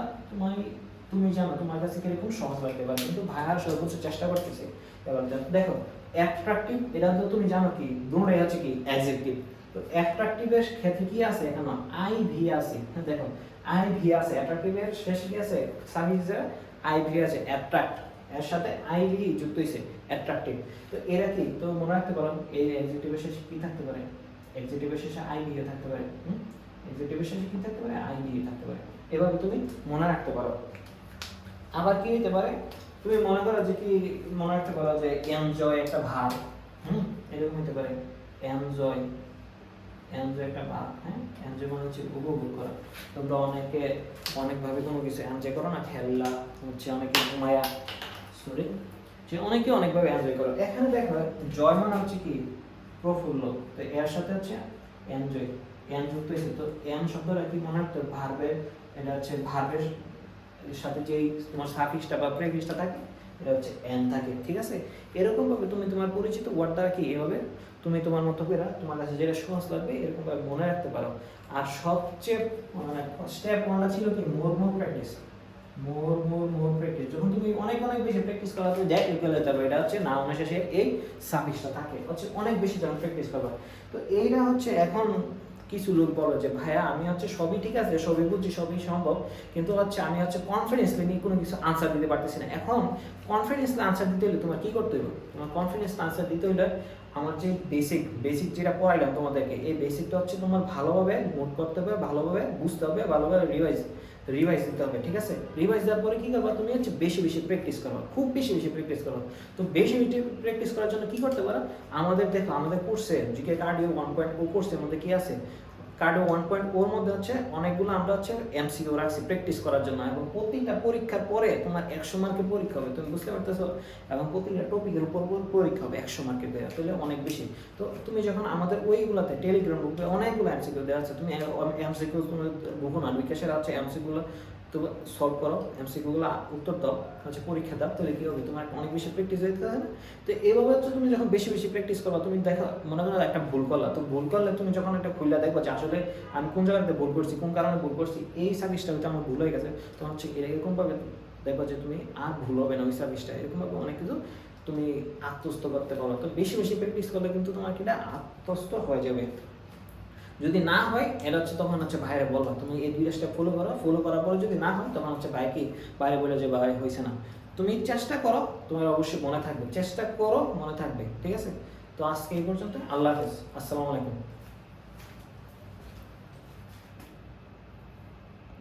তুমি জানো তোমার কাছে কিরকম সহজ লাগতে পারে, কিন্তু ভাইয়ার সর্বোচ্চ চেষ্টা করতেছে। এবার দেখো অ্যাট্রাকটিভ, এটা তো তুমি জানো কি দুটোই হচ্ছে কি অ্যাডজেক্টিভ। তো অ্যাট্রাকটিভের ক্ষেত্রে কি আছে, এখানে আই ভি আছে, হ্যাঁ দেখো আই ভি আছে, অ্যাট্রাকটিভের শেষে কি আছে, সাফিক্সে আই ভি আছে, অ্যাট্রাক্ট এর সাথে আই ভি যুক্ত হইছে, অ্যাট্রাকটিভ। তো এরা কি, তো মনে রাখতে পারো এই অ্যাডজেক্টিভের শেষে কি থাকতে পারে, অ্যাডজেক্টিভের শেষে আই ভি থাকতে পারে, অ্যাডজেক্টিভের শেষে কি থাকতে পারে, আই ভি থাকতে পারে, এভাবে তুমি মনে রাখতে পারো। আবার কি হতে পারে, তুমি মনে করো যে কি মনে রাখতে পারো যে এনজয় একটা ভাব, এরকম হতে পারে, এনজয়, এনজয় একটা ভাব, হ্যাঁ এনজয় মানে হচ্ছে উপভোগ করা। তোমরা অনেকে অনেকভাবে কোনো কিছু এনজয় করো না, খেলা হচ্ছে, অনেকে ঘুমায়া, সরি, যে অনেকে অনেকভাবে এনজয় করো। এখানে দেখো জয় মানে হচ্ছে কি প্রফুল্ল, তো এর সাথে হচ্ছে এনজয়, এন যুক্ত হয়েছে। তো এন শব্দটা কি মনে রাখতে, ভার্বের, এটা হচ্ছে ভার্বের সাথে যেই তোমার সাফিক্সটা বা প্রেফিক্সটা থাকে, এটা হচ্ছে এন থাকে, ঠিক আছে। এরকম ভাবে তুমি তোমার পরিচিত ওয়ার্ড দ্বারা কি এভাবে তুমি তোমার মতো করে তোমার কাছে যেটা সহজ লাগবে এরকম ভাবে মনে রাখতে পারো। আর সবচেয়ে মানে স্টেপ ওয়ানটা ছিল কি মোর মোর প্র্যাকটিস, মোর মোর মোর প্র্যাকটিস। যখন তুমি অনেক অনেক বেশি প্র্যাকটিস করা, তুমি যাই লিখে যেতে পারবে, এটা হচ্ছে নাউনের শেষে এই সাফিক্সটা থাকে, হচ্ছে অনেক বেশি যখন প্র্যাকটিস করবে। তো এইটা হচ্ছে এখন কিছু লোক বলো যে ভাইয়া আমি হচ্ছে সবই ঠিক আছে, সবই বুঝছি, সবই সম্ভব, কিন্তু হচ্ছে আমি হচ্ছে কনফিডেন্সলি নিয়ে কোনো কিছু আনসার দিতে পারতেছি না। এখন কনফিডেন্সলি আনসার দিতে হলে তোমার কি করতে হবে, তোমার কনফিডেন্স আনসার দিতে হলে আমার যে বেসিক যেটা পড়াইলাম তোমাদেরকে, এই বেসিকটা হচ্ছে তোমার ভালোভাবে নোট করতে হবে, ভালোভাবে বুঝতে হবে, ভালোভাবে রিভাইজ দিতে হবে, ঠিক আছে। রিভাইজ দেওয়ার পরে কি করবা, তুমি হচ্ছে বেশি বেশি প্র্যাকটিস করো, খুব বেশি বেশি প্র্যাকটিস করো। তো বেশি বেশি প্র্যাকটিস করার জন্য কি করতে পারো, আমাদের দেখো আমাদের কোর্সে জিকে কার্ডিও 1.0 কোর্সের মধ্যে কি আছে, কার্ডিও 1.0 ওর মধ্যে হচ্ছে অনেকগুলো আমরা হচ্ছে এমসিকিউ রাখছি প্র্যাকটিস করার জন্য, এবং প্রতিটা পরীক্ষার পরে তোমার 100 মার্কের পরীক্ষা হবে, তুমি বুঝতে পারতেছো, এবং প্রতিটা টপিকের উপর পরীক্ষা হবে 100 মার্কের দেওয়া, তাহলে অনেক বেশি। তো তুমি যখন আমাদের ওইগুলোতে টেলিগ্রাম গ্রুপে অনেকগুলো এমসিকিউ দেওয়া আছে, তুমি এমসিকিউ তুমি বুঝো না, বিকাশের হচ্ছে এমসিকিউগুলো তো সলভ করো, এমসিকিউগুলো উত্তর দাও, হচ্ছে পরীক্ষা দাও, তাহলে কি হবে, তোমার অনেক বেশি প্র্যাকটিস হইতে হবে না। তো এইভাবে হচ্ছে তুমি যখন বেশি বেশি প্র্যাকটিস করবা, তুমি দেখো মনে করো একটা ভুল করলা, তো ভুল করলে তুমি যখন একটা খুললা দেখবা যে আসলে আমি কোন জায়গাতে ভুল করছি, কোন কারণে ভুল করছি, এই সার্ভিসটা হচ্ছে আমার ভুল হয়ে গেছে, তখন হচ্ছে এরকমভাবে দেখবা যে তুমি আর ভুল হবে না ওই সার্ভিসটা, এরকমভাবে অনেক কিছু তুমি আত্মস্থ করতে পারো। তো বেশি বেশি প্র্যাকটিস করলে কিন্তু তোমার কিটা আত্মস্থ হয়ে যাবে। যদি না হয় এটা হচ্ছে তখন হচ্ছে ভাইরে বলবা, তুমি এই 2টা স্টেপ ফলো করো, ফলো করার পরে যদি না হয় তখন হচ্ছে ভাইকে বাইরে বলে যে ভাই হয়েছে না, তুমি চেষ্টা করো, তোমার অবশ্যই মনে থাকবে, চেষ্টা করো মনে থাকবে, ঠিক আছে। তো আজকে এই পর্যন্ত, আল্লাহ হাফেজ, আসসালামু আলাইকুম।